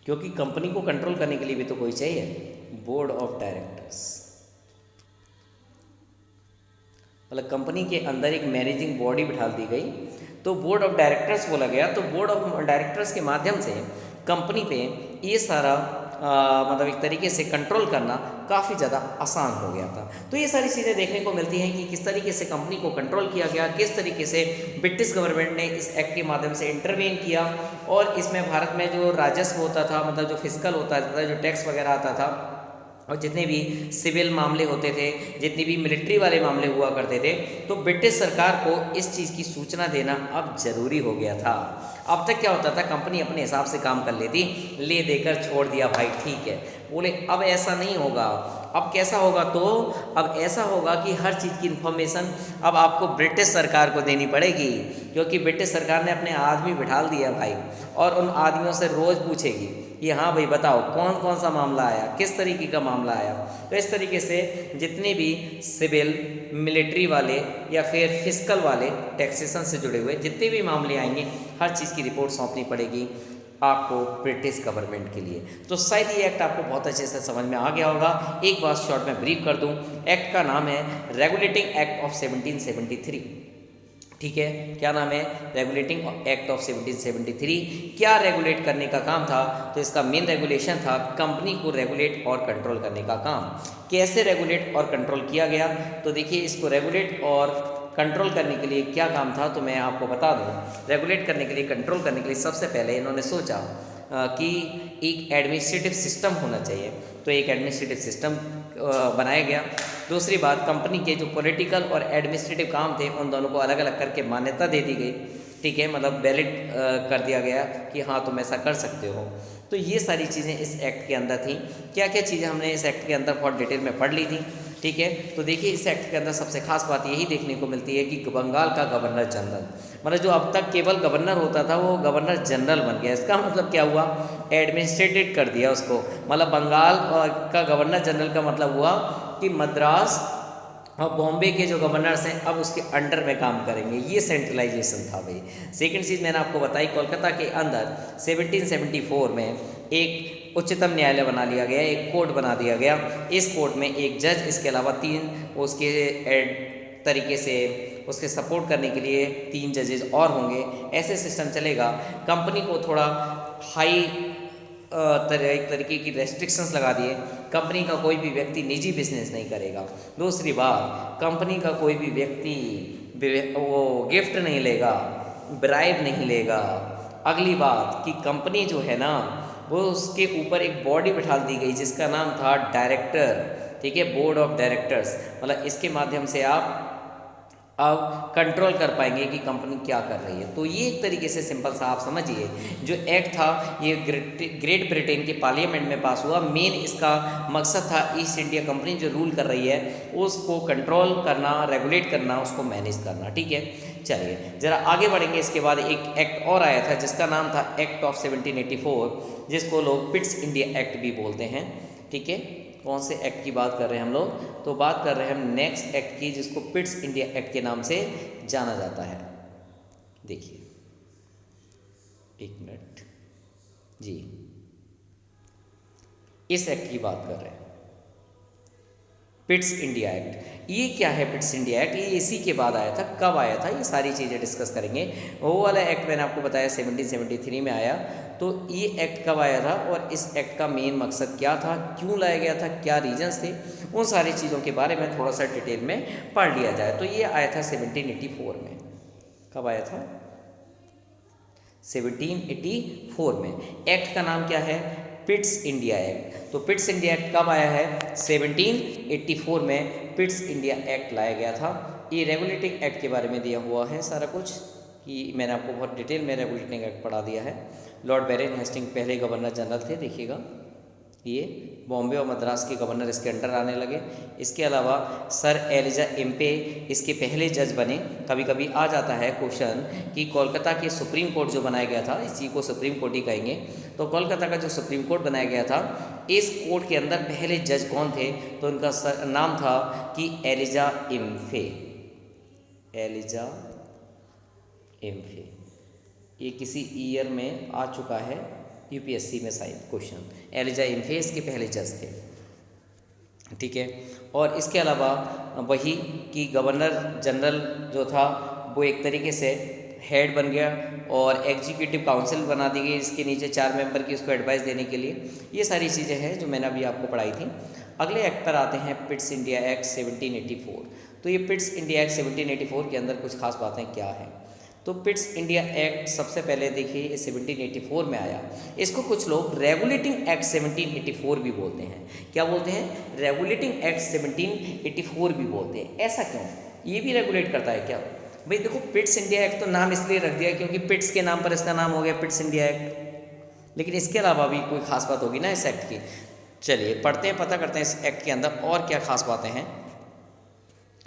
Speaker 1: क्योंकि कंपनी को कंट्रोल करने के लिए भी तो कोई चाहिए, बोर्ड ऑफ डायरेक्टर्स। मतलब कंपनी के अंदर एक मैनेजिंग बॉडी बिठा दी गई, तो बोर्ड ऑफ डायरेक्टर्स बोला गया। तो बोर्ड ऑफ डायरेक्टर्स के माध्यम से कंपनी पे ये सारा मतलब एक तरीके से कंट्रोल करना काफ़ी ज़्यादा आसान हो गया था। तो ये सारी चीज़ें देखने को मिलती हैं कि किस तरीके से कंपनी को कंट्रोल किया गया, किस तरीके से ब्रिटिश गवर्नमेंट ने इस एक्ट के माध्यम से इंटरवेन किया। और इसमें भारत में जो राजस्व होता था, मतलब जो फिजिकल होता था, जो टैक्स वगैरह आता था, और जितने भी सिविल मामले होते थे, जितने भी मिलिट्री वाले मामले हुआ करते थे, तो ब्रिटिश सरकार को इस चीज़ की सूचना देना अब जरूरी हो गया था। अब तक क्या होता था, कंपनी अपने हिसाब से काम कर लेती, ले देकर छोड़ दिया, भाई ठीक है। बोले अब ऐसा नहीं होगा। अब कैसा होगा, तो अब ऐसा होगा कि हर चीज़ की इन्फॉर्मेशन अब आपको ब्रिटिश सरकार को देनी पड़ेगी, क्योंकि ब्रिटिश सरकार ने अपने आदमी बिठा दिया भाई, और उन आदमियों से रोज़ पूछेगी कि हाँ भाई बताओ कौन कौन सा मामला आया, किस तरीके का मामला आया। तो इस तरीके से जितने भी सिविल, मिलिट्री वाले या फिर फिजिकल वाले, टैक्सेशन से जुड़े हुए जितने भी मामले आएंगे, हर चीज़ की रिपोर्ट सौंपनी पड़ेगी आपको ब्रिटिश गवर्नमेंट के लिए। तो शायद ये एक्ट आपको बहुत अच्छे से समझ में आ गया होगा। एक बात शॉर्ट में ब्रीफ कर दूं, एक्ट का नाम है रेगुलेटिंग एक्ट ऑफ 1773, ठीक है। क्या नाम है, रेगुलेटिंग एक्ट ऑफ 1773। क्या रेगुलेट करने का काम था, तो इसका मेन रेगुलेशन था कंपनी को रेगुलेट और कंट्रोल करने का काम। कैसे रेगुलेट और कंट्रोल किया गया, तो देखिए इसको रेगुलेट और कंट्रोल करने के लिए क्या काम था, तो मैं आपको बता दूं। रेगुलेट करने के लिए, कंट्रोल करने के लिए सबसे पहले इन्होंने सोचा कि एक एडमिनिस्ट्रेटिव सिस्टम होना चाहिए, तो एक एडमिनिस्ट्रेटिव सिस्टम बनाया गया। दूसरी बात, कंपनी के जो पॉलिटिकल और एडमिनिस्ट्रेटिव काम थे उन दोनों को अलग अलग करके मान्यता दे दी गई, ठीक है, मतलब वैलिड कर दिया गया कि हाँ तुम ऐसा कर सकते हो। तो ये सारी चीज़ें इस एक्ट के अंदर थी। क्या क्या चीज़ें हमने इस एक्ट के अंदर बहुत डिटेल में पढ़ ली थी, ठीक है। तो देखिए इस एक्ट के अंदर सबसे खास बात यही देखने को मिलती है कि बंगाल का गवर्नर जनरल, मतलब जो अब तक केवल गवर्नर होता था वो गवर्नर जनरल बन गया। इसका मतलब क्या हुआ, एडमिनिस्ट्रेटेड कर दिया उसको। मतलब बंगाल का गवर्नर जनरल का मतलब हुआ कि मद्रास और बॉम्बे के जो गवर्नर्स हैं अब उसके अंडर में काम करेंगे। ये सेंट्रलाइजेशन था भाई। सेकंड चीज़ मैंने आपको बताई, कोलकाता के अंदर 1774 में एक उच्चतम न्यायालय बना लिया गया, एक कोर्ट बना दिया गया। इस कोर्ट में एक जज, इसके अलावा 3 उसके तरीके से उसके सपोर्ट करने के लिए 3 जजेस और होंगे। ऐसे सिस्टम चलेगा। कंपनी को थोड़ा हाई एक तरीके की रेस्ट्रिक्शंस लगा दिए। कंपनी का कोई भी व्यक्ति निजी बिजनेस नहीं करेगा। दूसरी बात, कंपनी का कोई भी व्यक्ति वो गिफ्ट नहीं लेगा, ब्राइब नहीं लेगा। अगली बात कि कंपनी जो है ना वो उसके ऊपर एक बॉडी बिठा दी गई जिसका नाम था डायरेक्टर, ठीक है, बोर्ड ऑफ डायरेक्टर्स। मतलब इसके माध्यम से आप अब कंट्रोल कर पाएंगे कि कंपनी क्या कर रही है। तो ये एक तरीके से सिंपल सा आप समझिए जो एक्ट था ये ग्रेट ब्रिटेन के पार्लियामेंट में पास हुआ। मेन इसका मकसद था ईस्ट इंडिया कंपनी जो रूल कर रही है उसको कंट्रोल करना, रेगुलेट करना, उसको मैनेज करना, ठीक है। चलिए ज़रा आगे बढ़ेंगे। इसके बाद एक एक्ट और आया था जिसका नाम था एक्ट ऑफ 1784, जिसको लोग पिट्स इंडिया एक्ट भी बोलते हैं, ठीक है। कौन से एक्ट की बात कर रहे हैं हम लोग, तो बात कर रहे हैं हम नेक्स्ट एक्ट की जिसको पिट्स इंडिया एक्ट के नाम से जाना जाता है। देखिए एक मिनट जी, इस एक्ट की बात कर रहे हैं, पिट्स इंडिया एक्ट। ये क्या है पिट्स इंडिया एक्ट, ये इसी के बाद आया था। कब आया था ये सारी चीज़ें डिस्कस करेंगे। वो वाला एक्ट मैंने आपको बताया 1773 में आया। तो ये एक्ट कब आया था और इस एक्ट का मेन मकसद क्या था, क्यों लाया गया था, क्या रीजंस थे, उन सारी चीज़ों के बारे में थोड़ा सा डिटेल में पढ़ लिया जाए। तो ये आया था 1784 में। कब आया था, 1784 में। एक्ट का नाम क्या है, पिट्स इंडिया एक्ट। तो पिट्स इंडिया एक्ट कब आया है, 1784 में पिट्स इंडिया एक्ट लाया गया था। ये रेगुलेटिंग एक्ट के बारे में दिया हुआ है सारा कुछ, कि मैंने आपको बहुत डिटेल में रेगुलेटिंग एक्ट पढ़ा दिया है। लॉर्ड बैरन हेस्टिंग पहले गवर्नर जनरल थे, देखिएगा ये बॉम्बे और मद्रास के गवर्नर इसके अंडर आने लगे। इसके अलावा सर एलिजा इम्पे इसके पहले जज बने। कभी कभी आ जाता है क्वेश्चन कि कोलकाता के सुप्रीम कोर्ट जो बनाया गया था, इसी को सुप्रीम कोर्ट ही कहेंगे। तो कोलकाता का जो सुप्रीम कोर्ट बनाया गया था, इस कोर्ट के अंदर पहले जज कौन थे, तो उनका नाम था कि एलिजा इम्फे। एलिजा इम्फे, ये किसी ईयर में आ चुका है यूपीएससी में शायद क्वेश्चन। एलिजा इम्फे इसके पहले जज थे, ठीक है। और इसके अलावा वही कि गवर्नर जनरल जो था वो एक तरीके से हेड बन गया और एग्जीक्यूटिव काउंसिल बना दी गई, इसके नीचे 4 मेंबर की उसको एडवाइस देने के लिए। ये सारी चीज़ें हैं जो मैंने अभी आपको पढ़ाई थी। अगले एक्ट पर आते हैं, पिट्स इंडिया एक्ट 1784। तो ये पिट्स इंडिया एक्ट 1784 के अंदर कुछ खास बातें क्या हैं। तो पिट्स इंडिया एक्ट सबसे पहले देखिए 1784 में आया। इसको कुछ लोग रेगुलेटिंग एक्ट 1784 भी बोलते हैं। क्या बोलते हैं, रेगुलेटिंग एक्ट 1784 भी बोलते हैं। ऐसा क्यों, ये भी रेगुलेट करता है क्या भाई। देखो पिट्स इंडिया एक्ट तो नाम इसलिए रख दिया क्योंकि पिट्स के नाम पर इसका नाम हो गया पिट्स इंडिया एक्ट, लेकिन इसके अलावा भी कोई खास बात होगी ना इस एक्ट की। चलिए पढ़ते हैं, पता करते हैं इस एक्ट के अंदर और क्या खास बातें हैं।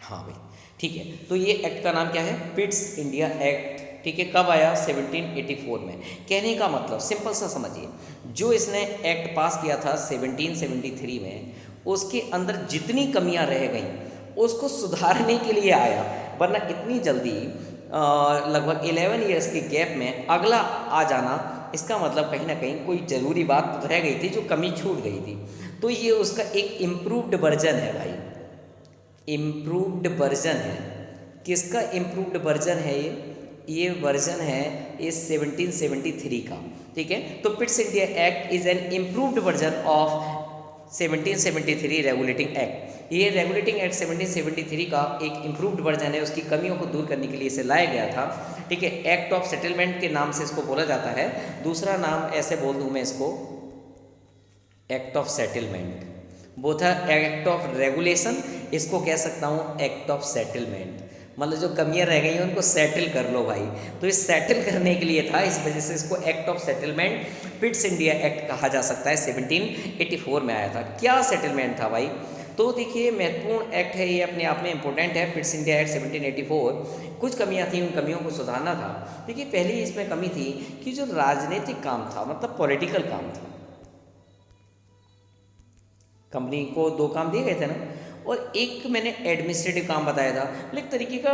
Speaker 1: हाँ भाई ठीक है, तो ये एक्ट का नाम क्या है, पिट्स इंडिया एक्ट, ठीक है। कब आया, 1784 में। कहने का मतलब सिंपल सा समझिए, जो इसने एक्ट पास किया था 1773 में, उसके अंदर जितनी कमियां रह गई उसको सुधारने के लिए आया। वरना इतनी जल्दी लगभग 11 ईयर्स के गैप में अगला आ जाना, इसका मतलब कहीं ना कहीं कोई ज़रूरी बात रह गई थी जो कमी छूट गई थी। तो ये उसका एक इम्प्रूव्ड वर्जन है भाई, इम्प्रूव्ड वर्जन है। किसका इम्प्रूव्ड वर्जन है ये वर्जन है इस 1773 का, ठीक है। तो Pitt's India act is an improved version of 1773 regulating act. ये रेगुलेटिंग एक्ट 1773 का एक इम्प्रूव्ड वर्जन है, उसकी कमियों को दूर करने के लिए इसे लाया गया था, ठीक है। एक्ट ऑफ सेटलमेंट के नाम से इसको बोला जाता है। दूसरा नाम ऐसे बोल दूं मैं इसको, act of settlement. Both act of regulation, इसको कह सकता हूँ एक्ट ऑफ सेटलमेंट। मतलब जो कमियां रह गई हैं उनको सेटल कर लो भाई। तो इस सेटल करने के लिए था, इस वजह से इसको act of settlement Pitt's India act कहा जा सकता है। 1784 में आया था। क्या सेटलमेंट था भाई? तो देखिए महत्वपूर्ण एक्ट है ये, अपने आप में इंपॉर्टेंट है। Pitt's India act 1784। कुछ कमियां थी, उन कमियों को सुधारना था। देखिए पहली इसमें कमी थी कि जो राजनीतिक काम था, मतलब पॉलिटिकल काम था, कंपनी को 2 काम दिए गए थे ना, और एक मैंने एडमिनिस्ट्रेटिव काम बताया था, मतलब एक तरीके का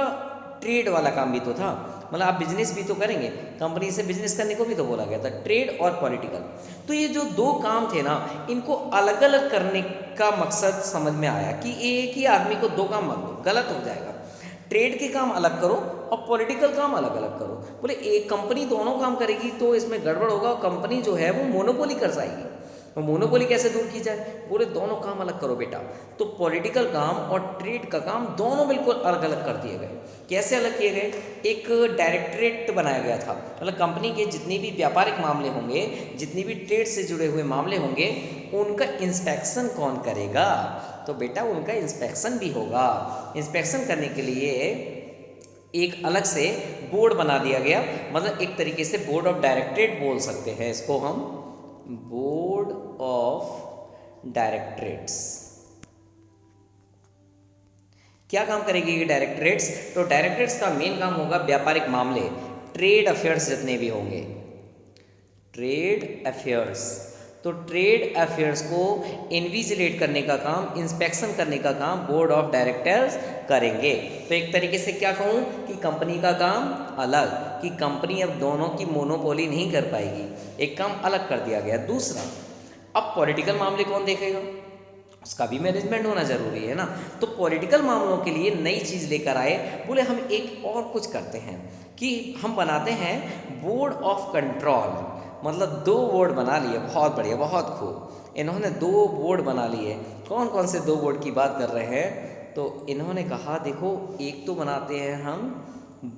Speaker 1: ट्रेड वाला काम भी तो था। मतलब आप बिजनेस भी तो करेंगे, कंपनी से बिजनेस करने को भी तो बोला गया था, ट्रेड और पॉलिटिकल। तो ये जो 2 काम थे ना, इनको अलग अलग करने का मकसद समझ में आया कि एक ही आदमी को 2 काम मत दो, गलत हो जाएगा। ट्रेड के काम अलग करो और पॉलिटिकल काम अलग अलग करो। बोले एक कंपनी दोनों काम करेगी तो इसमें गड़बड़ होगा, कंपनी जो है वो मोनोपोली कर जाएगी। तो मोनोपोली कैसे दूर की जाए? बोले दोनों काम अलग करो बेटा। तो पॉलिटिकल काम और ट्रेड का काम दोनों बिल्कुल अलग अलग कर दिए गए। कैसे अलग किए गए? एक डायरेक्टरेट बनाया गया था, मतलब कंपनी के जितने भी व्यापारिक मामले होंगे, जितनी भी ट्रेड से जुड़े हुए मामले होंगे, उनका इंस्पेक्शन कौन करेगा? तो बेटा उनका इंस्पेक्शन भी होगा। इंस्पेक्शन करने के लिए एक अलग से बोर्ड बना दिया गया, मतलब एक तरीके से बोर्ड ऑफ डायरेक्टरेट बोल सकते हैं इसको हम, बोर्ड ऑफ डायरेक्टरेट्स। क्या काम करेगी ये डायरेक्टरेट्स? तो डायरेक्टरेट्स का मेन काम होगा व्यापारिक मामले, ट्रेड अफेयर्स जितने भी होंगे, ट्रेड अफेयर्स। तो ट्रेड अफेयर्स को इन्विजिलेट करने का काम, इंस्पेक्शन करने का काम बोर्ड ऑफ डायरेक्टर्स करेंगे। तो एक तरीके से क्या कहूँ कि कंपनी का काम अलग, कि कंपनी अब दोनों की मोनोपोली नहीं कर पाएगी, एक काम अलग कर दिया गया। दूसरा, अब पॉलिटिकल मामले कौन देखेगा? उसका भी मैनेजमेंट होना जरूरी है ना। तो पॉलिटिकल मामलों के लिए नई चीज़ लेकर आए, बोले हम एक और कुछ करते हैं कि हम बनाते हैं बोर्ड ऑफ कंट्रोल। मतलब 2 बोर्ड बना लिए, बहुत बढ़िया, बहुत खूब। इन्होंने 2 बोर्ड बना लिए। कौन कौन से 2 बोर्ड की बात कर रहे हैं? तो इन्होंने कहा देखो, एक तो बनाते हैं हम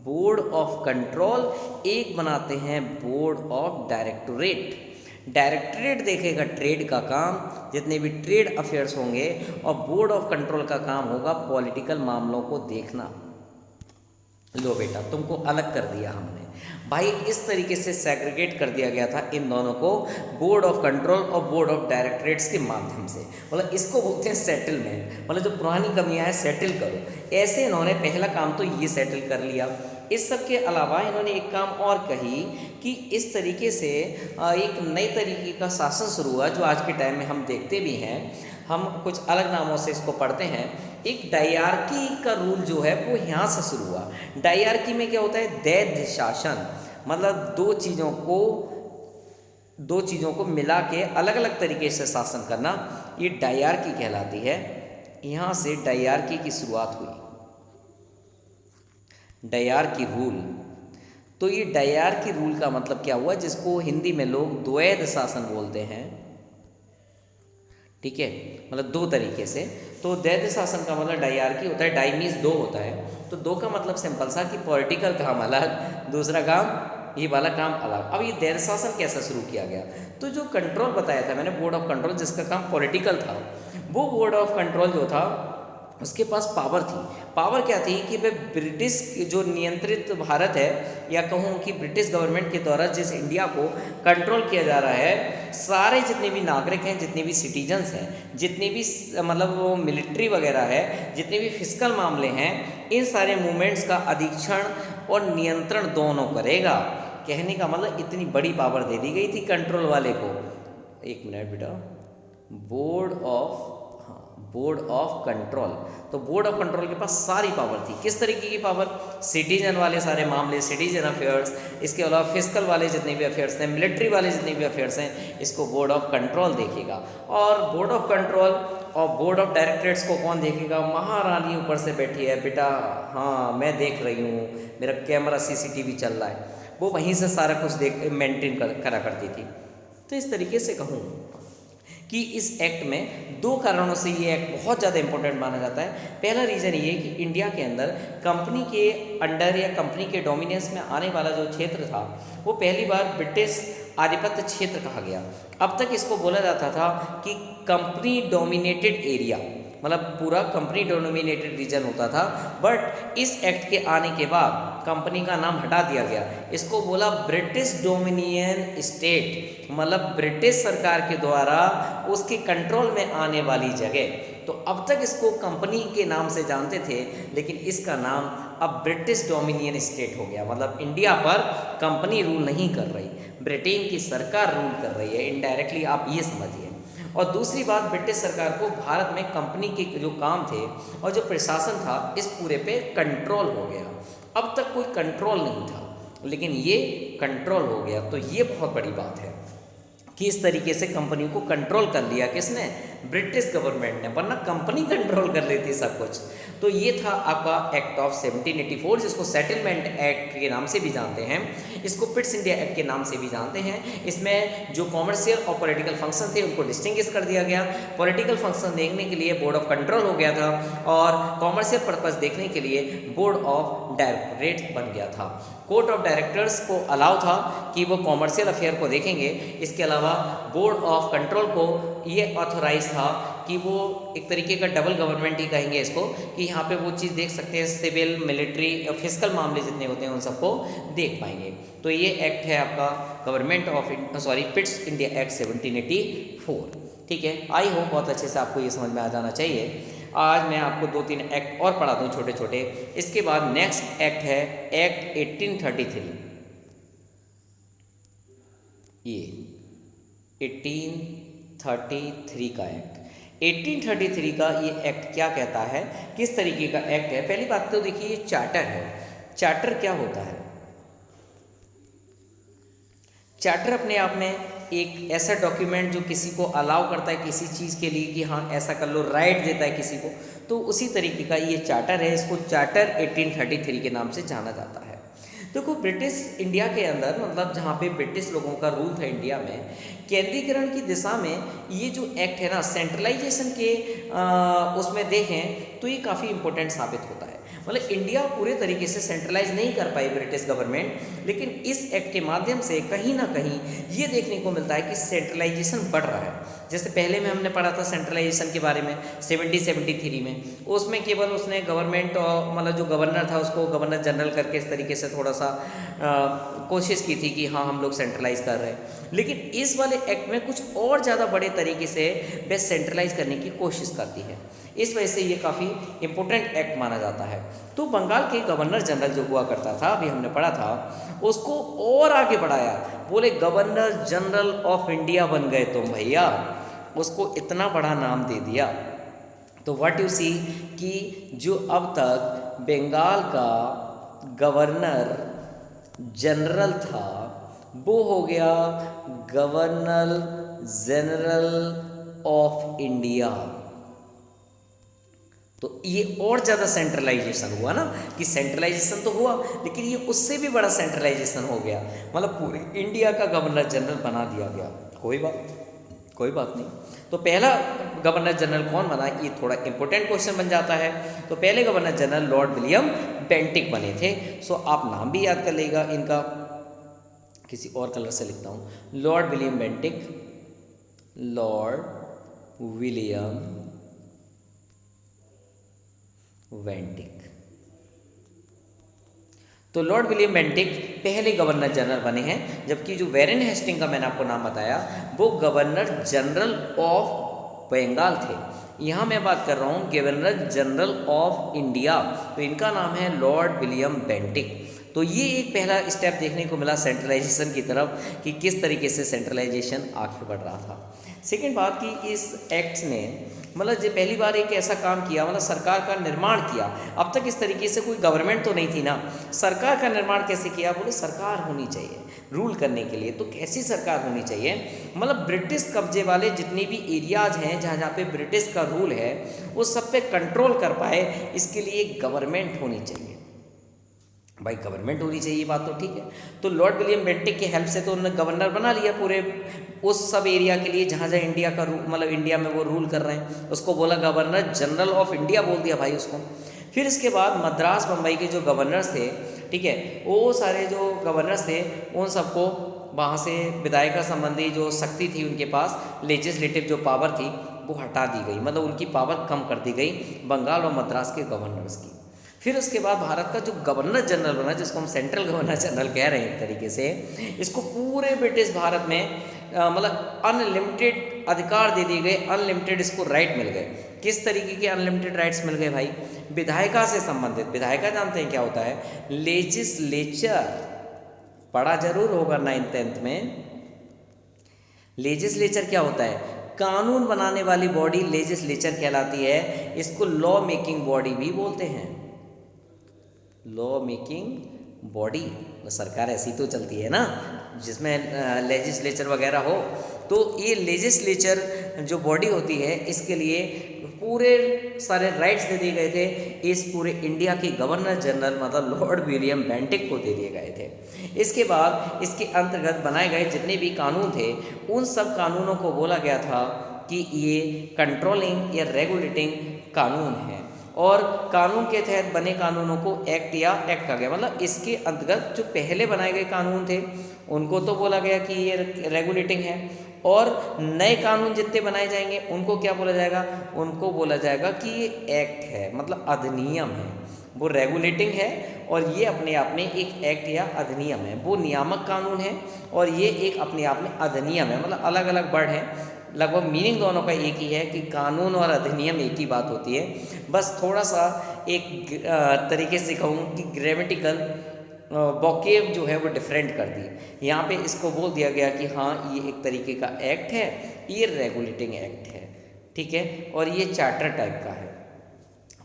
Speaker 1: बोर्ड ऑफ कंट्रोल, एक बनाते हैं बोर्ड ऑफ डायरेक्टोरेट। डायरेक्टरेट देखेगा ट्रेड का काम, जितने भी ट्रेड अफेयर्स होंगे, और बोर्ड ऑफ कंट्रोल का काम होगा पॉलिटिकल मामलों को देखना। लो बेटा, तुमको अलग कर दिया हमने भाई। इस तरीके से सेग्रीगेट कर दिया गया था इन दोनों को, बोर्ड ऑफ कंट्रोल और बोर्ड ऑफ डायरेक्टरेट्स के माध्यम से। मतलब इसको बोलते हैं सेटलमेंट, मतलब जो पुरानी कमियां हैं सेटल करो। ऐसे इन्होंने पहला काम तो ये सेटल कर लिया। इस सब के अलावा इन्होंने एक काम और कही कि इस तरीके से एक नए तरीके का शासन शुरू हुआ, जो आज के टाइम में हम देखते भी हैं। हम कुछ अलग नामों से इसको पढ़ते हैं। एक डायरार्की का रूल जो है वो यहाँ से शुरू हुआ। डायरार्की में क्या होता है? दैर्घ्य शासन, मतलब दो चीज़ों को मिला के अलग अलग तरीके से शासन करना, ये डायरार्की कहलाती है। यहाँ से डायरार्की की शुरुआत हुई, डायरार्की रूल। तो ये डायरार्की रूल का मतलब क्या हुआ, जिसको हिंदी में लोग द्वैध शासन बोलते हैं, ठीक है, मतलब 2 तरीके से। तो द्वैध शासन का मतलब डायरार्की होता है, डाई मीन्स 2 होता है। तो 2 का मतलब सिंपल सा कि पॉलिटिकल काम अलग, दूसरा काम ये वाला काम अलग। अब ये द्वैध शासन कैसा शुरू किया गया? तो जो कंट्रोल बताया था मैंने, बोर्ड ऑफ कंट्रोल, जिसका काम पॉलिटिकल था, वो बोर्ड ऑफ कंट्रोल जो था उसके पास पावर थी। पावर क्या थी कि वह ब्रिटिश जो नियंत्रित भारत है, या कहूँ कि ब्रिटिश गवर्नमेंट के द्वारा जिस इंडिया को कंट्रोल किया जा रहा है, सारे जितने भी नागरिक हैं, जितने भी सिटीजन्स हैं, जितने भी मतलब वो मिलिट्री वगैरह है, जितने भी फिजिकल मामले हैं, इन सारे मूवमेंट्स का अधीक्षण और नियंत्रण दोनों करेगा। कहने का मतलब इतनी बड़ी पावर दे दी गई थी कंट्रोल वाले को। एक मिनट बेटा, बोर्ड ऑफ कंट्रोल। तो बोर्ड ऑफ कंट्रोल के पास सारी पावर थी। किस तरीके की पावर? सिटीजन वाले सारे मामले, सिटीजन अफेयर्स, इसके अलावा फिजिकल वाले जितने भी अफेयर्स हैं, मिलिट्री वाले जितने भी अफेयर्स हैं, इसको बोर्ड ऑफ कंट्रोल देखेगा। और बोर्ड ऑफ कंट्रोल और बोर्ड ऑफ डायरेक्टरेट्स को कौन देखेगा? महारानी ऊपर से बैठी है बेटा, हाँ मैं देख रही हूँ, मेरा कैमरा CCTV चल रहा है, वो वहीं से सारा कुछ मेंटेन करा करती थी। तो इस तरीके से कहूँ कि इस एक्ट में 2 कारणों से ये एक्ट बहुत ज़्यादा इंपॉर्टेंट माना जाता है। पहला रीज़न ये कि इंडिया के अंदर कंपनी के अंडर या कंपनी के डोमिनेंस में आने वाला जो क्षेत्र था, वो पहली बार ब्रिटिश आधिपत्य क्षेत्र कहा गया। अब तक इसको बोला जाता था कि कंपनी डोमिनेटेड एरिया, मतलब पूरा कंपनी डोमिनेटेड रीजन होता था। बट इस एक्ट के आने के बाद कंपनी का नाम हटा दिया गया, इसको बोला ब्रिटिश डोमिनियन स्टेट, मतलब ब्रिटिश सरकार के द्वारा उसके कंट्रोल में आने वाली जगह। तो अब तक इसको कंपनी के नाम से जानते थे, लेकिन इसका नाम अब ब्रिटिश डोमिनियन स्टेट हो गया। मतलब इंडिया पर कंपनी रूल नहीं कर रही, ब्रिटेन की सरकार रूल कर रही है इनडायरेक्टली, आप ये समझिए। और दूसरी बात, ब्रिटिश सरकार को भारत में कंपनी के जो काम थे और जो प्रशासन था इस पूरे पे कंट्रोल हो गया। अब तक कोई कंट्रोल नहीं था, लेकिन ये कंट्रोल हो गया। तो ये बहुत बड़ी बात है कि इस तरीके से कंपनी को कंट्रोल कर लिया किसने, ब्रिटिश गवर्नमेंट ने, वरना कंपनी कंट्रोल कर लेती सब कुछ। तो ये था आपका एक्ट ऑफ 1784, जिसको सेटलमेंट एक्ट के नाम से भी जानते हैं, इसको पिट्स इंडिया एक्ट के नाम से भी जानते हैं। इसमें जो कॉमर्शियल और पॉलिटिकल फंक्शन थे उनको डिस्टिंग्विश कर दिया गया। पॉलिटिकल फंक्शन देखने के लिए बोर्ड ऑफ कंट्रोल हो गया था, और कॉमर्शियल पर्पस देखने के लिए बोर्ड ऑफ डायरेक्टरेट बन गया था। कोर्ट ऑफ डायरेक्टर्स को अलाउ था कि वो कॉमर्शियल अफेयर को देखेंगे। इसके अलावा बोर्ड ऑफ कंट्रोल को ये ऑथोराइज था कि वो एक तरीके का डबल गवर्नमेंट ही कहेंगे इसको, कि यहाँ पे वो चीज़ देख सकते हैं, सिविल, मिलिट्री, फिजिकल मामले जितने होते हैं उन सबको देख पाएंगे। तो ये एक्ट है आपका government of Pitt's India act 1784। ठीक है, आई होप बहुत अच्छे से आपको ये समझ में आ जाना चाहिए। आज मैं आपको 2-3 एक्ट और पढ़ा दूँ छोटे छोटे। इसके बाद नेक्स्ट एक्ट है एक्ट 1833। ये 1833 का एक्ट, 1833 का ये एक्ट क्या कहता है, किस तरीके का एक्ट है। पहली बात तो देखिए, ये चार्टर है। चार्टर क्या होता है? चार्टर अपने आप में एक ऐसा डॉक्यूमेंट जो किसी को अलाउ करता है किसी चीज़ के लिए कि हाँ ऐसा कर लो, राइट देता है किसी को, तो उसी तरीके का ये चार्टर है। इसको चार्टर 1833 के नाम से जाना जाता है। देखो, ब्रिटिश इंडिया के अंदर, मतलब जहाँ पे ब्रिटिश लोगों का रूल था इंडिया में, केंद्रीकरण की दिशा में ये जो एक्ट है ना, सेंट्रलाइजेशन के उसमें देखें तो ये काफ़ी इंपॉर्टेंट साबित होता है। मतलब इंडिया पूरे तरीके से सेंट्रलाइज नहीं कर पाई ब्रिटिश गवर्नमेंट, लेकिन इस एक्ट के माध्यम से कहीं ना कहीं ये देखने को मिलता है कि सेंट्रलाइजेशन बढ़ रहा है। जैसे पहले में हमने पढ़ा था सेंट्रलाइजेशन के बारे में 1773 में, उसमें केवल उसने गवर्नमेंट और मतलब जो गवर्नर था उसको गवर्नर जनरल करके इस तरीके से थोड़ा सा कोशिश की थी कि हाँ हम लोग सेंट्रलाइज कर रहे हैं। लेकिन इस वाले एक्ट में कुछ और ज़्यादा बड़े तरीके से वे सेंट्रलाइज करने की कोशिश करती है। इस वजह से ये काफ़ी इंपॉर्टेंट एक्ट माना जाता है। तो बंगाल के गवर्नर जनरल जो हुआ करता था, अभी हमने पढ़ा था, उसको और आगे बढ़ाया, बोले गवर्नर जनरल ऑफ इंडिया बन गए तुम भैया, उसको इतना बड़ा नाम दे दिया। तो व्हाट यू सी कि जो अब तक बंगाल का गवर्नर जनरल था वो हो गया गवर्नर जनरल ऑफ इंडिया। तो ये और ज़्यादा सेंट्रलाइजेशन हुआ ना, कि सेंट्रलाइजेशन तो हुआ लेकिन ये उससे भी बड़ा सेंट्रलाइजेशन हो गया, मतलब पूरे इंडिया का गवर्नर जनरल बना दिया गया। कोई बात नहीं। तो पहला गवर्नर जनरल कौन बना, ये थोड़ा इंपॉर्टेंट क्वेश्चन बन जाता है। तो पहले governor general Lord William Bentinck बने थे। सो आप नाम भी याद कर लेगा इनका, किसी और कलर से लिखता हूँ, Lord William Bentinck, Lord William Bentinck. तो लॉर्ड विलियम बेंटिक पहले गवर्नर जनरल बने हैं, जबकि जो वैरेन हेस्टिंग का मैंने आपको नाम बताया वो गवर्नर जनरल ऑफ बंगाल थे। यहाँ मैं बात कर रहा हूँ गवर्नर जनरल ऑफ इंडिया, तो इनका नाम है लॉर्ड विलियम बेंटिक। तो ये एक पहला स्टेप देखने को मिला सेंट्रलाइजेशन की तरफ, कि किस तरीके से सेंट्रलाइजेशन आगे बढ़ रहा था। सेकेंड बात कि इस एक्ट ने मतलब जो पहली बार एक ऐसा काम किया, मतलब सरकार का निर्माण किया। अब तक इस तरीके से कोई गवर्नमेंट तो नहीं थी ना, सरकार का निर्माण कैसे किया, बोले सरकार होनी चाहिए रूल करने के लिए। तो कैसी सरकार होनी चाहिए, मतलब ब्रिटिश कब्जे वाले जितनी भी एरियाज हैं जहाँ जहाँ पे ब्रिटिश का रूल है वो सब पे कंट्रोल कर पाए, इसके लिए गवर्नमेंट होनी चाहिए। भाई गवर्नमेंट होनी चाहिए, बात तो ठीक है। तो लॉर्ड विलियम बेंटिक की हेल्प से तो उन्होंने गवर्नर बना लिया पूरे उस सब एरिया के लिए जहाँ जहाँ इंडिया का मतलब इंडिया में वो रूल कर रहे हैं, उसको बोला गवर्नर जनरल ऑफ इंडिया बोल दिया भाई उसको। फिर इसके बाद मद्रास बम्बई के जो गवर्नर्स थे, ठीक है, वो सारे जो गवर्नर्स थे उन सबको वहाँ से विधायिका संबंधी जो शक्ति थी उनके पास, लेजिस्लेटिव जो पावर थी वो हटा दी गई, मतलब उनकी पावर कम कर दी गई बंगाल और मद्रास के गवर्नर्स की। फिर उसके बाद भारत का जो गवर्नर जनरल बना, जिसको हम सेंट्रल गवर्नर जनरल कह रहे हैं एक तरीके से, इसको पूरे ब्रिटिश भारत में मतलब अनलिमिटेड अधिकार दे दिए गए, अनलिमिटेड इसको राइट मिल गए। किस तरीके के अनलिमिटेड राइट्स मिल गए भाई? विधायिका से संबंधित, विधायिका जानते हैं क्या होता है? लेजिस्लेचर, पढ़ा जरूर होगा 9th-10th में। लेजिस्लेचर क्या होता है? कानून बनाने वाली बॉडी लेजिस्लेचर कहलाती है। इसको लॉ मेकिंग बॉडी भी बोलते हैं, लॉ मेकिंग बॉडी। सरकार ऐसी तो चलती है ना जिसमें लेजिस्लेचर वगैरह हो, तो ये लेजिस्लेचर जो बॉडी होती है, इसके लिए पूरे सारे राइट्स दे दिए गए थे इस पूरे इंडिया के गवर्नर जनरल मतलब लॉर्ड विलियम बेंटिक को दे दिए गए थे। इसके बाद इसके अंतर्गत बनाए गए जितने भी कानून थे, उन सब कानूनों को बोला गया था कि ये कंट्रोलिंग या रेगुलेटिंग कानून है, और कानून के तहत बने कानूनों को एक्ट या एक्ट कहा गया। मतलब इसके अंतर्गत जो पहले बनाए गए कानून थे उनको तो बोला गया कि ये रेगुलेटिंग है, और नए कानून जितने बनाए जाएंगे उनको क्या बोला जाएगा? उनको बोला जाएगा कि ये एक्ट है, मतलब अधिनियम है। वो रेगुलेटिंग है और ये अपने आप में एक एक्ट या अधिनियम है। वो नियामक कानून है और ये एक अपने आप में अधिनियम है। मतलब अलग अलग वर्ड हैं, लगभग मीनिंग दोनों का एक ही है कि कानून और अधिनियम एक ही बात होती है। बस थोड़ा सा एक तरीके से कहूँ कि ग्रामेटिकल वोकेब जो है वो डिफरेंट कर दी। यहाँ पे इसको बोल दिया गया कि हाँ ये एक तरीके का एक्ट है, ये रेगुलेटिंग एक्ट है, ठीक है, और ये चार्टर टाइप का है,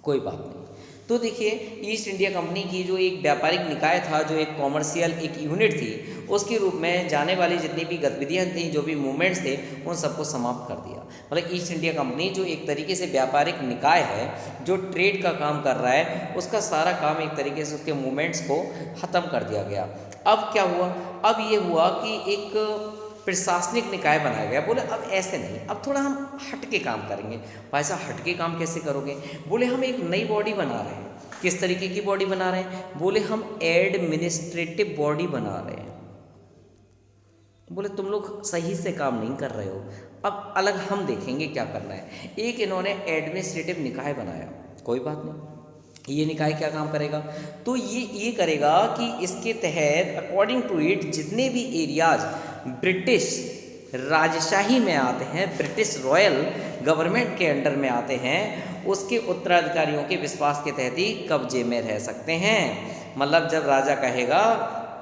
Speaker 1: कोई बात नहीं। तो देखिए ईस्ट इंडिया कंपनी की जो एक व्यापारिक निकाय था, जो एक कॉमर्शियल एक यूनिट थी, उसके रूप में जाने वाली जितनी भी गतिविधियां थी, जो भी मूवमेंट्स थे, उन सबको समाप्त कर दिया। मतलब ईस्ट इंडिया कंपनी जो एक तरीके से व्यापारिक निकाय है, जो ट्रेड का काम कर रहा है, उसका सारा काम एक तरीके से उसके मूवमेंट्स को ख़त्म कर दिया गया। अब क्या हुआ? अब ये हुआ कि एक प्रशासनिक निकाय बनाया गया। बोले अब ऐसे नहीं, अब थोड़ा हम हट के काम करेंगे। भाई साहब हट के काम कैसे करोगे? बोले हम एक नई बॉडी बना रहे हैं। किस तरीके की बॉडी बना रहे हैं? बोले हम एडमिनिस्ट्रेटिव बॉडी बना रहे हैं। बोले तुम लोग सही से काम नहीं कर रहे हो, अब अलग हम देखेंगे क्या करना है। एक इन्होंने एडमिनिस्ट्रेटिव निकाय बनाया, कोई बात नहीं। ये निकाय क्या काम करेगा? तो ये करेगा कि इसके तहत अकॉर्डिंग टू इट जितने भी एरियाज ब्रिटिश राजशाही में आते हैं, ब्रिटिश रॉयल गवर्नमेंट के अंडर में आते हैं, उसके उत्तराधिकारियों के विश्वास के तहत ही कब्जे में रह सकते हैं। मतलब जब राजा कहेगा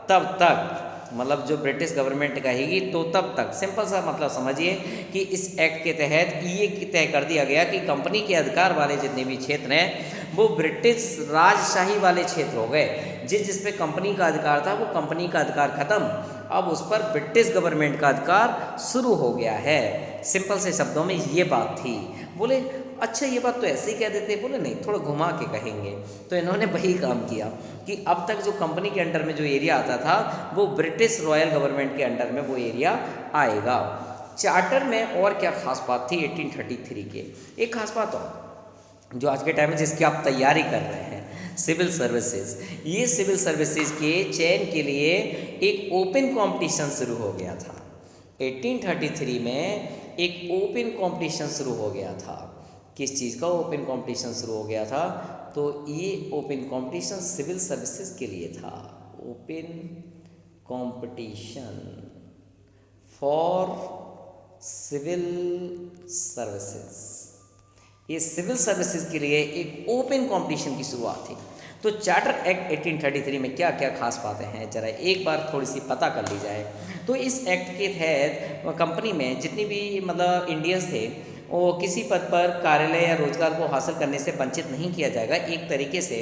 Speaker 1: तब तक, मतलब जो ब्रिटिश गवर्नमेंट कहेगी तो तब तक। सिंपल सा मतलब समझिए कि इस एक्ट के तहत ये तय कर दिया गया कि कंपनी के अधिकार वाले जितने भी क्षेत्र हैं वो ब्रिटिश राजशाही वाले क्षेत्र हो गए। जिस पे कंपनी का अधिकार था वो कंपनी का अधिकार खत्म, अब उस पर ब्रिटिश गवर्नमेंट का अधिकार शुरू हो गया है। सिंपल से शब्दों में ये बात थी। बोले अच्छा ये बात तो ऐसे ही कह देते? बोले नहीं, थोड़ा घुमा के कहेंगे। तो इन्होंने वही काम किया कि अब तक जो कंपनी के अंडर में जो एरिया आता था वो ब्रिटिश रॉयल गवर्नमेंट के अंडर में वो एरिया आएगा। चार्टर में और क्या खास बात थी 1833 के? एक खास बात और जो आज के टाइम में जिसकी आप तैयारी कर रहे हैं, सिविल सर्विसेज। ये सिविल सर्विसेज के चयन के लिए एक ओपन कंपटीशन शुरू हो गया था। 1833 में एक ओपन कंपटीशन शुरू हो गया था। किस चीज़ का ओपन कंपटीशन शुरू हो गया था? तो ये ओपन कंपटीशन सिविल सर्विसेज के लिए था। Open competition for civil services, ये सिविल सर्विसेज के लिए एक ओपन कंपटीशन की शुरुआत थी। तो चार्टर एक्ट 1833 में क्या क्या खास बातें हैं जरा एक बार थोड़ी सी पता कर ली जाए। तो इस एक्ट के तहत कंपनी में जितनी भी मतलब इंडियंस थे वो किसी पद पर कार्यालय या रोजगार को हासिल करने से वंचित नहीं किया जाएगा। एक तरीके से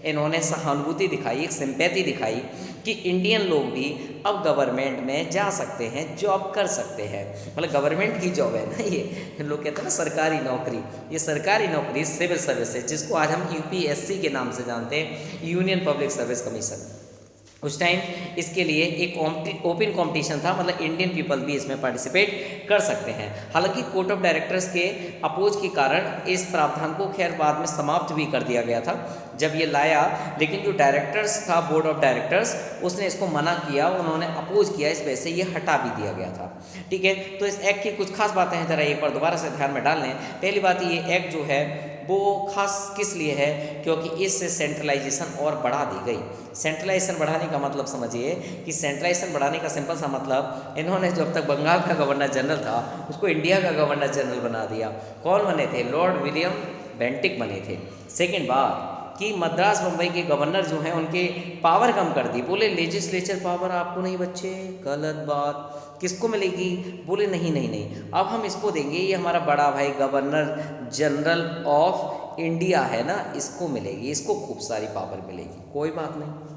Speaker 1: इन्होंने सहानुभूति दिखाई, एक सिंपैथी दिखाई कि इंडियन लोग भी अब गवर्नमेंट में जा सकते हैं, जॉब कर सकते हैं। मतलब गवर्नमेंट की जॉब है ना ये, लोग कहते हैं ना सरकारी नौकरी, ये सरकारी नौकरी सिविल सर्विसेज, जिसको आज हम यूपीएससी के नाम से जानते हैं, यूनियन पब्लिक सर्विस कमीशन। उस टाइम इसके लिए एक ओपन कंपटीशन था, मतलब इंडियन पीपल भी इसमें पार्टिसिपेट कर सकते हैं। हालांकि कोर्ट ऑफ डायरेक्टर्स के अपोज के कारण इस प्रावधान को खैर बाद में समाप्त भी कर दिया गया था जब ये लाया, लेकिन जो डायरेक्टर्स था, बोर्ड ऑफ डायरेक्टर्स, उसने इसको मना किया, उन्होंने अपोज किया, इस वजह से ये हटा भी दिया गया था। ठीक है, तो इस एक्ट की कुछ खास बातें हैं, जरा एक बार दोबारा से ध्यान में डाल लें। पहली बात, ये एक्ट जो है वो खास किस लिए है, क्योंकि इससे सेंट्रलाइजेशन और बढ़ा दी गई। सेंट्रलाइजेशन बढ़ाने का मतलब समझिए कि सेंट्रलाइजेशन बढ़ाने का सिंपल सा मतलब, इन्होंने जो अब तक बंगाल का गवर्नर जनरल था उसको इंडिया का गवर्नर जनरल बना दिया। कौन बने थे? लॉर्ड विलियम बेंटिक बने थे। सेकेंड बात कि मद्रास बम्बई के गवर्नर जो हैं उनके पावर कम कर दी। बोले लेजिस्लेचर पावर आपको नहीं बच्चे, गलत बात। किसको मिलेगी? बोले नहीं नहीं नहीं, अब हम इसको देंगे, ये हमारा बड़ा भाई गवर्नर जनरल ऑफ इंडिया है ना, इसको मिलेगी, इसको खूब सारी पावर मिलेगी। कोई बात नहीं,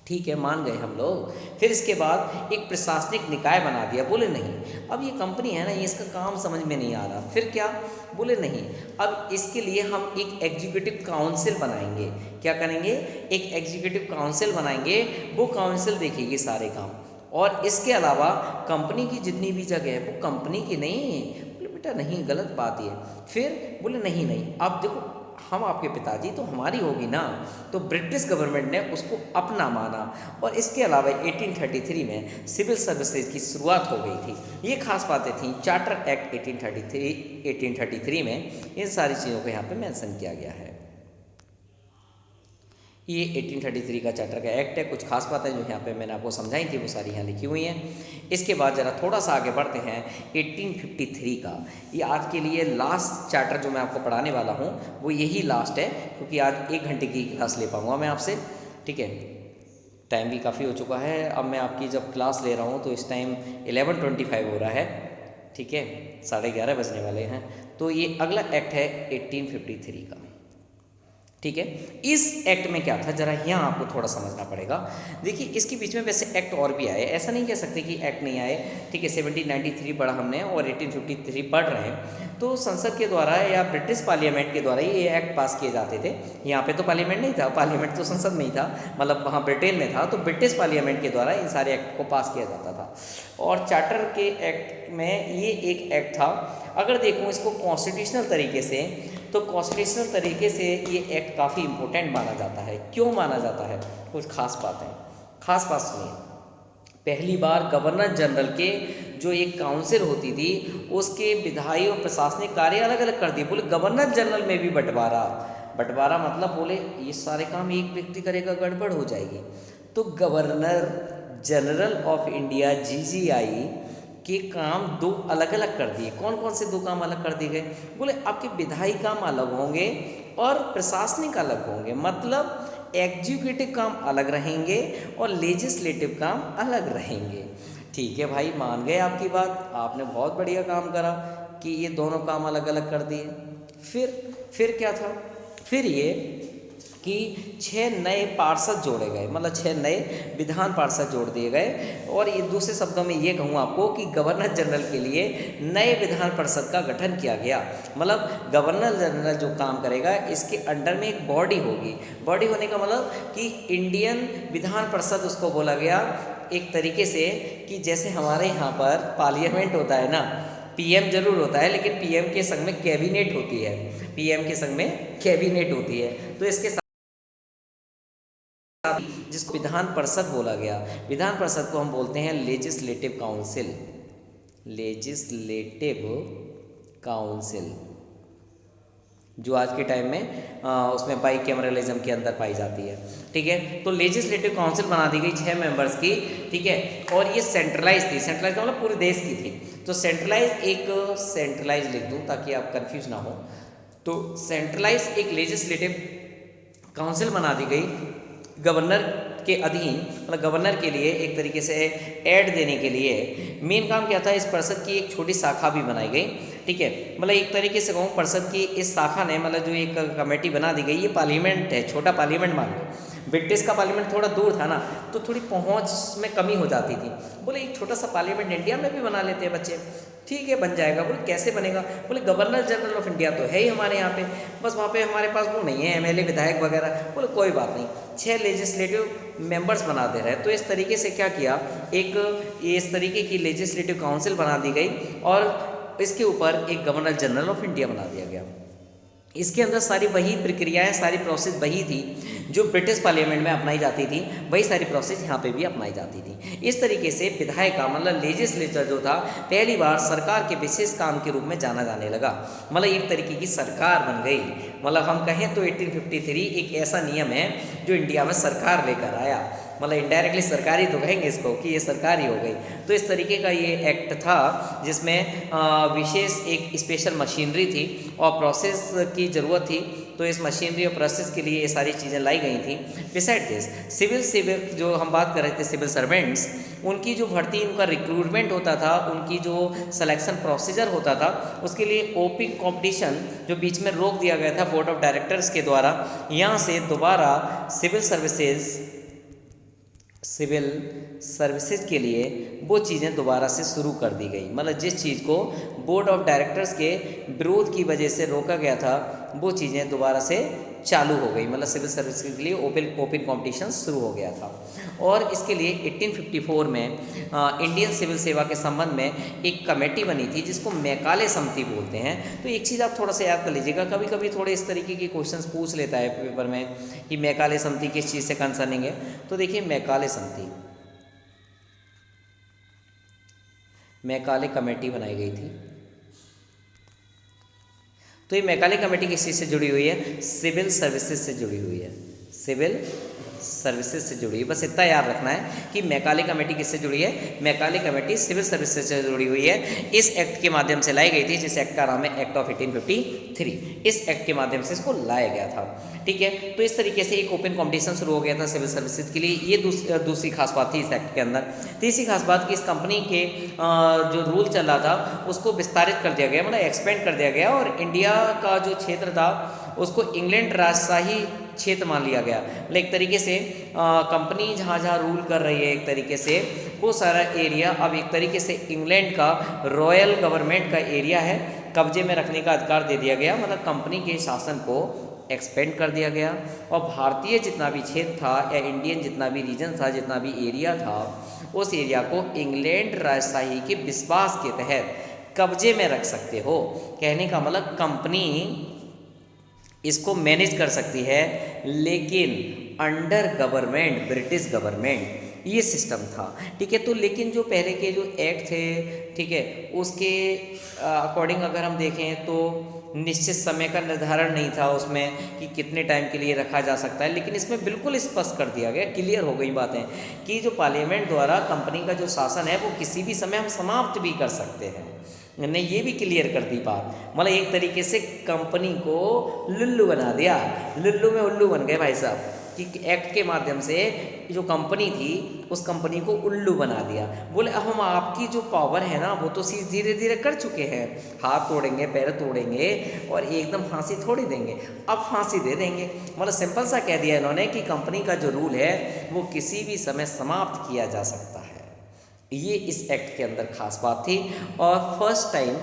Speaker 1: ठीक है, मान गए हम लोग। फिर इसके बाद एक प्रशासनिक निकाय बना दिया। बोले नहीं, अब ये कंपनी है ना, ये इसका काम समझ में नहीं आ रहा। फिर क्या? बोले नहीं, अब इसके लिए हम एक एग्जीक्यूटिव काउंसिल बनाएंगे। क्या करेंगे? एक एग्जीक्यूटिव काउंसिल बनाएंगे, वो काउंसिल देखेगी सारे काम। और इसके अलावा कंपनी की जितनी भी जगह है वो कंपनी की नहीं। बोले बेटा नहीं, गलत बात ये। फिर बोले नहीं नहीं, अब देखो हम आपके पिताजी तो हमारी होगी ना। तो ब्रिटिश गवर्नमेंट ने उसको अपना माना। और इसके अलावा 1833 में सिविल सर्विसेज की शुरुआत हो गई थी। ये खास बातें थी चार्टर एक्ट 1833 में, इन सारी चीज़ों को यहाँ पे मेंशन किया गया है। ये 1833 का चार्टर का एक्ट है। कुछ खास बातें जो यहाँ पे मैंने आपको समझाई थी वो सारी यहाँ लिखी हुई हैं। इसके बाद ज़रा थोड़ा सा आगे बढ़ते हैं 1853 का। ये आज के लिए लास्ट चार्टर जो मैं आपको पढ़ाने वाला हूँ वो यही लास्ट है, क्योंकि आज 1 घंटे की क्लास ले पाऊँगा मैं आपसे। ठीक है, टाइम भी काफ़ी हो चुका है। अब मैं आपकी जब क्लास ले रहा हूँ तो इस टाइम 11:25 हो रहा है। ठीक है, 11:30 बजने वाले हैं। तो ये अगला एक्ट है 1853 का। ठीक है, इस एक्ट में क्या था जरा यहाँ आपको थोड़ा समझना पड़ेगा। देखिए, इसके बीच में वैसे एक्ट और भी आए, ऐसा नहीं कह सकते कि एक्ट नहीं आए। ठीक है, 1793 पढ़ा हमने और 1853 पढ़ रहे हैं। तो संसद के द्वारा या ब्रिटिश पार्लियामेंट के द्वारा ये एक्ट पास किए जाते थे। यहाँ पे तो पार्लियामेंट नहीं था, पार्लियामेंट तो संसद में ही था, मतलब वहाँ ब्रिटेन में था। तो ब्रिटिश पार्लियामेंट के द्वारा इन सारे एक्ट को पास किया जाता था। और चार्टर के एक्ट में ये एक एक्ट था। अगर देखूँ इसको कॉन्स्टिट्यूशनल तरीके से, तो कॉन्स्टिट्यूशनल तरीके से ये एक्ट काफ़ी इंपॉर्टेंट माना जाता है। क्यों माना जाता है? कुछ खास बातें, खास बात सुनिए। पहली बार गवर्नर जनरल के जो एक काउंसिल होती थी उसके विधायी और प्रशासनिक कार्य अलग अलग कर दिए। बोले गवर्नर जनरल में भी बंटवारा। बंटवारा मतलब बोले ये सारे काम एक व्यक्ति करेगा, गड़बड़ हो जाएगी। तो governor general of India GGI के काम 2 अलग अलग कर दिए। कौन कौन से 2 काम अलग कर दिए गए? बोले आपके विधायी काम अलग होंगे और प्रशासनिक अलग होंगे। मतलब एग्जीक्यूटिव काम अलग रहेंगे और लेजिस्लेटिव काम अलग रहेंगे। ठीक है भाई, मान गए आपकी बात, आपने बहुत बढ़िया काम करा कि ये दोनों काम अलग अलग कर दिए। फिर क्या था? फिर ये कि 6 नए पार्षद जोड़े गए, मतलब 6 नए विधान पार्षद जोड़ दिए गए। और ये दूसरे शब्दों में ये कहूँ आपको कि गवर्नर जनरल के लिए नए विधान परिषद का गठन किया गया। मतलब गवर्नर जनरल जो काम करेगा इसके अंडर में एक बॉडी होगी। बॉडी होने का मतलब कि इंडियन विधान परिषद उसको बोला गया एक तरीके से कि जैसे हमारे यहाँ पर पार्लियामेंट होता है ना, PM जरूर होता है लेकिन PM के संग में कैबिनेट होती है, PM के संग में कैबिनेट होती है। तो इसके जिसको विधान परिषद बोला गया, विधान परिषद को हम बोलते हैं लेजिस्लेटिव काउंसिल। लेजिस्लेटिव काउंसिल जो आज के टाइम में उसमें बाइकैमरलिज्म के अंदर पाई जाती है। ठीक है, तो लेजिस्लेटिव काउंसिल बना दी गई 6 मेंबर्स की। ठीक है, और ये सेंट्रलाइज थी। सेंट्रलाइज का मतलब पूरे देश की थी। तो सेंट्रलाइज लिख दूं ताकि आप कंफ्यूज ना हो। तो सेंट्रलाइज एक लेजिस्लेटिव काउंसिल बना दी गई गवर्नर के अधीन, मतलब गवर्नर के लिए एक तरीके से ऐड देने के लिए। मेन काम क्या था? इस परिषद की एक छोटी शाखा भी बनाई गई। ठीक है, मतलब एक तरीके से कहूँ परिषद की इस शाखा ने, मतलब जो एक कमेटी बना दी गई, ये पार्लियामेंट है, छोटा पार्लियामेंट मान लो। ब्रिटिश का पार्लियामेंट थोड़ा दूर था ना, तो थोड़ी पहुंच में कमी हो जाती थी। बोले एक छोटा सा पार्लियामेंट इंडिया में भी बना लेते हैं बच्चे। ठीक है, बन जाएगा। बोले कैसे बनेगा? बोले गवर्नर जनरल ऑफ इंडिया तो है ही हमारे यहाँ पे, बस वहाँ पे हमारे पास वो नहीं है एमएलए विधायक वगैरह। बोले कोई बात नहीं, 6 लेजिस्लेटिव मेंबर्स बना दे रहे हैं। तो इस तरीके से क्या किया, एक इस तरीके की लेजिस्लेटिव काउंसिल बना दी गई और इसके ऊपर एक गवर्नर जनरल ऑफ इंडिया बना दिया गया। इसके अंदर सारी वही प्रक्रियाएं, सारी प्रोसेस वही थी जो ब्रिटिश पार्लियामेंट में अपनाई जाती थी, वही सारी प्रोसेस यहाँ पे भी अपनाई जाती थी। इस तरीके से विधायिका का मतलब लेजिस्लेचर जो था पहली बार सरकार के विशेष काम के रूप में जाना जाने लगा। मतलब एक तरीके की सरकार बन गई। मतलब हम कहें तो 1853 एक ऐसा नियम है जो इंडिया में सरकार लेकर आया। मतलब इनडायरेक्टली सरकारी तो कहेंगे इसको कि ये सरकारी हो गई। तो इस तरीके का ये एक्ट था जिसमें विशेष एक स्पेशल मशीनरी थी और प्रोसेस की ज़रूरत थी। तो इस मशीनरी और प्रोसेस के लिए ये सारी चीज़ें लाई गई थी। बिसाइड दिस सिविल जो हम बात कर रहे थे सिविल सर्वेंट्स, उनकी जो भर्ती, उनका रिक्रूटमेंट होता था, उनकी जो सिलेक्शन प्रोसीजर होता था, उसके लिए ओपन कंपटीशन जो बीच में रोक दिया गया था बोर्ड ऑफ डायरेक्टर्स के द्वारा, यहाँ से दोबारा सिविल सर्विसेज के लिए वो चीज़ें दोबारा से शुरू कर दी गई। मतलब जिस चीज़ को बोर्ड ऑफ डायरेक्टर्स के विरोध की वजह से रोका गया था, वो चीज़ें दोबारा से चालू हो गई। मतलब सिविल सर्विस के लिए ओपन कॉम्पिटिशन शुरू हो गया था। और इसके लिए 1854 में इंडियन सिविल सेवा के संबंध में एक कमेटी बनी थी जिसको मैकाले समिति बोलते हैं। तो एक चीज़ आप थोड़ा सा याद कर लीजिएगा, कभी कभी थोड़े इस तरीके के क्वेश्चंस पूछ लेता है पेपर में कि मैकाले समिति किस चीज़ से कंसर्निंग है। तो देखिए मैकाले समिति, मैकाले कमेटी बनाई गई थी। तो ये मैकाले कमेटी किस चीज़ से जुड़ी हुई है? सिविल सर्विसेज से जुड़ी हुई है। सिविल सर्विसेज से जुड़ी है। बस इतना याद रखना है कि मैकाले कमेटी किससे जुड़ी है? मैकाले कमेटी सिविल सर्विसेज से जुड़ी हुई है। इस एक्ट के माध्यम से लाई गई थी, जिस एक्ट का नाम है एक्ट ऑफ 1853। इस एक्ट के माध्यम से इसको लाया गया था। ठीक है, तो इस तरीके से एक ओपन कॉम्पिटिशन शुरू हो गया था सिविल सर्विसेज के लिए। ये दूसरी खास बात थी इस एक्ट के अंदर। तीसरी खास बात कि इस कंपनी के जो रूल चल रहा था उसको विस्तारित कर दिया गया, मतलब एक्सपेंड कर दिया गया, और इंडिया का जो क्षेत्र था उसको इंग्लैंड राजशाही क्षेत्र मान लिया गया। मतलब एक तरीके से कंपनी जहाँ जहाँ रूल कर रही है, एक तरीके से वो सारा एरिया अब एक तरीके से इंग्लैंड का रॉयल गवर्नमेंट का एरिया है, कब्जे में रखने का अधिकार दे दिया गया। मतलब कंपनी के शासन को एक्सपेंड कर दिया गया और भारतीय जितना भी क्षेत्र था या इंडियन जितना भी रीजन था, जितना भी एरिया था, उस एरिया को इंग्लैंड राजशाही के विश्वास के तहत कब्जे में रख सकते हो। कहने का मतलब कंपनी इसको मैनेज कर सकती है, लेकिन अंडर गवर्नमेंट ब्रिटिश गवर्नमेंट, ये सिस्टम था। ठीक है, तो लेकिन जो पहले के जो एक्ट थे, ठीक है, उसके अकॉर्डिंग अगर हम देखें तो निश्चित समय का निर्धारण नहीं था उसमें कि कितने टाइम के लिए रखा जा सकता है। लेकिन इसमें बिल्कुल स्पष्ट कर दिया गया, क्लियर हो गई बातें कि जो पार्लियामेंट द्वारा कंपनी का जो शासन है वो किसी भी समय हम समाप्त भी कर सकते हैं। ने ये भी क्लियर कर दी बात। मतलब एक तरीके से कंपनी को लुल्लू बना दिया, लुल्लू में उल्लू बन गए भाई साहब, कि एक्ट के माध्यम से जो कंपनी थी उस कंपनी को उल्लू बना दिया। बोले अब हम आपकी जो पावर है ना वो तो धीरे धीरे कर चुके हैं, हाथ तोड़ेंगे, पैर तोड़ेंगे और एकदम फांसी थोड़ी देंगे, अब फांसी दे देंगे। मतलब सिंपल सा कह दिया इन्होंने कि कंपनी का जो रूल है वो किसी भी समय समाप्त किया जा सकता है। ये इस एक्ट के अंदर खास बात थी। और फर्स्ट टाइम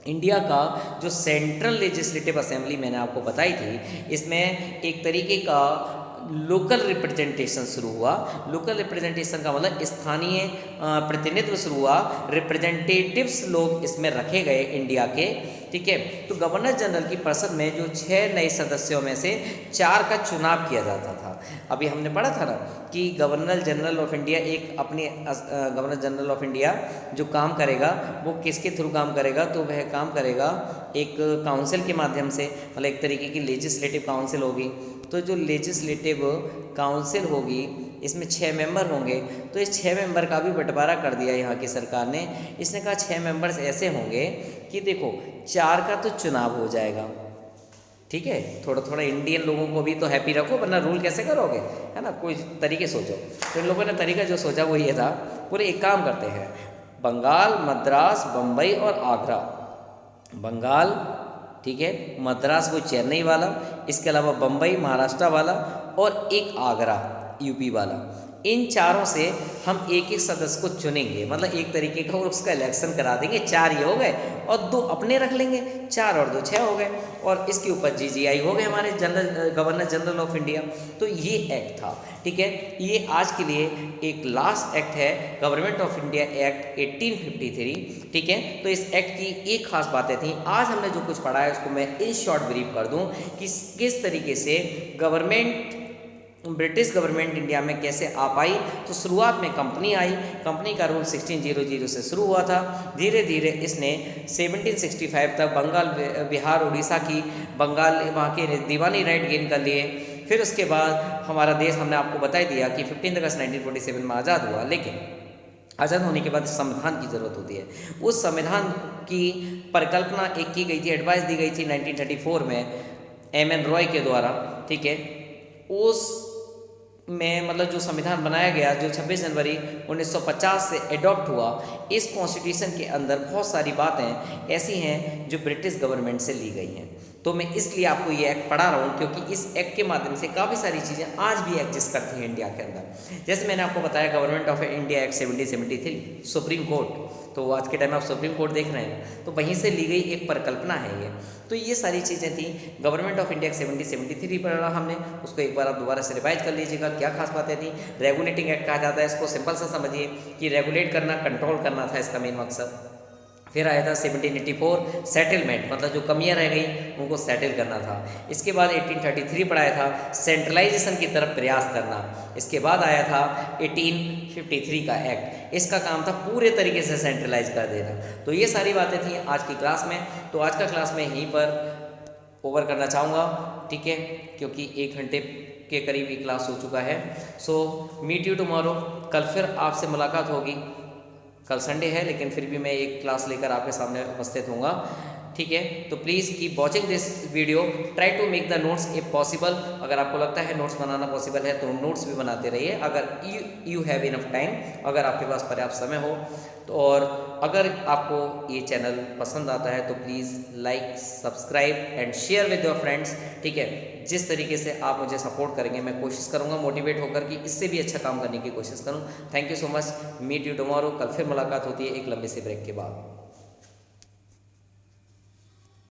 Speaker 1: इंडिया का जो सेंट्रल लेजिस्लेटिव असेंबली मैंने आपको बताई थी, इसमें एक तरीके का लोकल रिप्रेजेंटेशन शुरू हुआ। लोकल रिप्रेजेंटेशन का मतलब स्थानीय प्रतिनिधित्व शुरू हुआ। रिप्रेजेंटेटिव्स लोग इसमें रखे गए इंडिया के। ठीक है, तो गवर्नर जनरल की परिषद में जो 6 नए सदस्यों में से 4 का चुनाव किया जाता था। अभी हमने पढ़ा था ना कि गवर्नर जनरल ऑफ इंडिया एक अपने गवर्नर जनरल ऑफ इंडिया जो काम करेगा वो किसके थ्रू काम करेगा? तो वह काम करेगा एक काउंसिल के माध्यम से। मतलब एक तरीके की लेजिस्लेटिव काउंसिल होगी। तो जो लेजिस्लेटिव काउंसिल होगी इसमें 6 मेंबर होंगे। तो इस 6 मेंबर का भी बंटवारा कर दिया यहाँ की सरकार ने। इसने कहा 6 मेंबर्स ऐसे होंगे कि देखो 4 का तो चुनाव हो जाएगा, ठीक है, थोड़ा थोड़ा इंडियन लोगों को भी तो हैप्पी रखो, वरना रूल कैसे करोगे, है ना, कोई तरीके सोचो। तो इन लोगों ने तरीका जो सोचा वो ये था, पूरे एक काम करते हैं, बंगाल, मद्रास, बम्बई और आगरा, बंगाल, ठीक है, मद्रास वो चेन्नई वाला, इसके अलावा बम्बई महाराष्ट्र वाला और एक आगरा यूपी वाला। इन चारों से हम एक एक सदस्य को चुनेंगे, मतलब एक तरीके का, और उसका इलेक्शन करा देंगे। 4 ये हो गए और 2 अपने रख लेंगे, 4 और 2 6 हो गए, और इसके ऊपर जीजीआई हो गए हमारे गवर्नर जनरल ऑफ इंडिया। तो ये एक्ट था, ठीक है। ये आज के लिए एक लास्ट एक्ट है, गवर्नमेंट ऑफ इंडिया एक्ट 1853, ठीक है। तो इस एक्ट की एक खास बातें थी। आज हमने जो कुछ पढ़ा है उसको मैं इन शॉर्ट ब्रीफ कर दूं कि किस तरीके से ब्रिटिश गवर्नमेंट इंडिया में कैसे आ पाई। तो शुरुआत में कंपनी आई, कंपनी का रूल 1600 से शुरू हुआ था। धीरे धीरे इसने 1765 तक बंगाल, बिहार, उड़ीसा की वहाँ के दीवानी राइट गेन कर लिए। फिर उसके बाद हमारा देश, हमने आपको बता ही दिया कि 15 अगस्त 1947 में आज़ाद हुआ। लेकिन आज़ाद होने के बाद संविधान की ज़रूरत होती है। उस संविधान की परिकल्पना एक की गई थी, एडवाइस दी गई थी 1934 में M.N. रॉय के द्वारा, ठीक है। उस में मतलब जो संविधान बनाया गया, जो 26 जनवरी 1950 से एडॉप्ट हुआ, इस कॉन्स्टिट्यूशन के अंदर बहुत सारी बातें ऐसी हैं जो ब्रिटिश गवर्नमेंट से ली गई हैं। तो मैं इसलिए आपको ये एक्ट पढ़ा रहा हूँ क्योंकि इस एक्ट के माध्यम से काफ़ी सारी चीज़ें आज भी एग्जिस्ट करती हैं इंडिया के अंदर। जैसे मैंने आपको बताया government of India act 1773, supreme court, तो आज के टाइम में आप सुप्रीम कोर्ट देख रहे हैं, तो वहीं से ली गई एक परिकल्पना है ये। तो ये सारी चीज़ें थी। गवर्नमेंट ऑफ इंडिया 1773 पढ़ा हमने, उसको एक बार आप दोबारा से रिवाइज कर लीजिएगा, क्या खास बातें थी। रेगुलेटिंग एक्ट कहा जाता है इसको, सिंपल सा समझिए कि रेगुलेट करना, कंट्रोल करना था इसका मेन मकसद। फिर आया था 1784 सेटलमेंट, मतलब जो कमियां रह गई उनको सेटल करना था। इसके बाद 1833 पर आया था सेंट्रलाइजेशन की तरफ प्रयास करना। इसके बाद आया था 1853 का एक्ट, इसका काम था पूरे तरीके से सेंट्रलाइज कर देना। तो ये सारी बातें थी आज की क्लास में। तो आज का क्लास में यहीं पर ओवर करना चाहूँगा, ठीक है, क्योंकि 1 घंटे के करीब ये क्लास हो चुका है। सो मीट यू टुमारो, कल फिर आपसे मुलाकात होगी। कल संडे है लेकिन फिर भी मैं एक क्लास लेकर आपके सामने उपस्थित होऊंगा, ठीक है। तो please keep watching this video, try to make the notes if possible. अगर आपको लगता है नोट्स बनाना पॉसिबल है तो नोट्स भी बनाते रहिए, अगर यू हैव इनफ टाइम, अगर आपके पास पर्याप्त समय हो तो। और अगर आपको ये चैनल पसंद आता है तो please like, subscribe and share with your friends, ठीक है। जिस तरीके से आप मुझे सपोर्ट करेंगे मैं कोशिश करूँगा मोटिवेट होकर कि इससे भी अच्छा काम करने की कोशिश करूँ। Thank you so much, meet you tomorrow. कल फिर मुलाकात होती है एक लंबे से ब्रेक के बाद।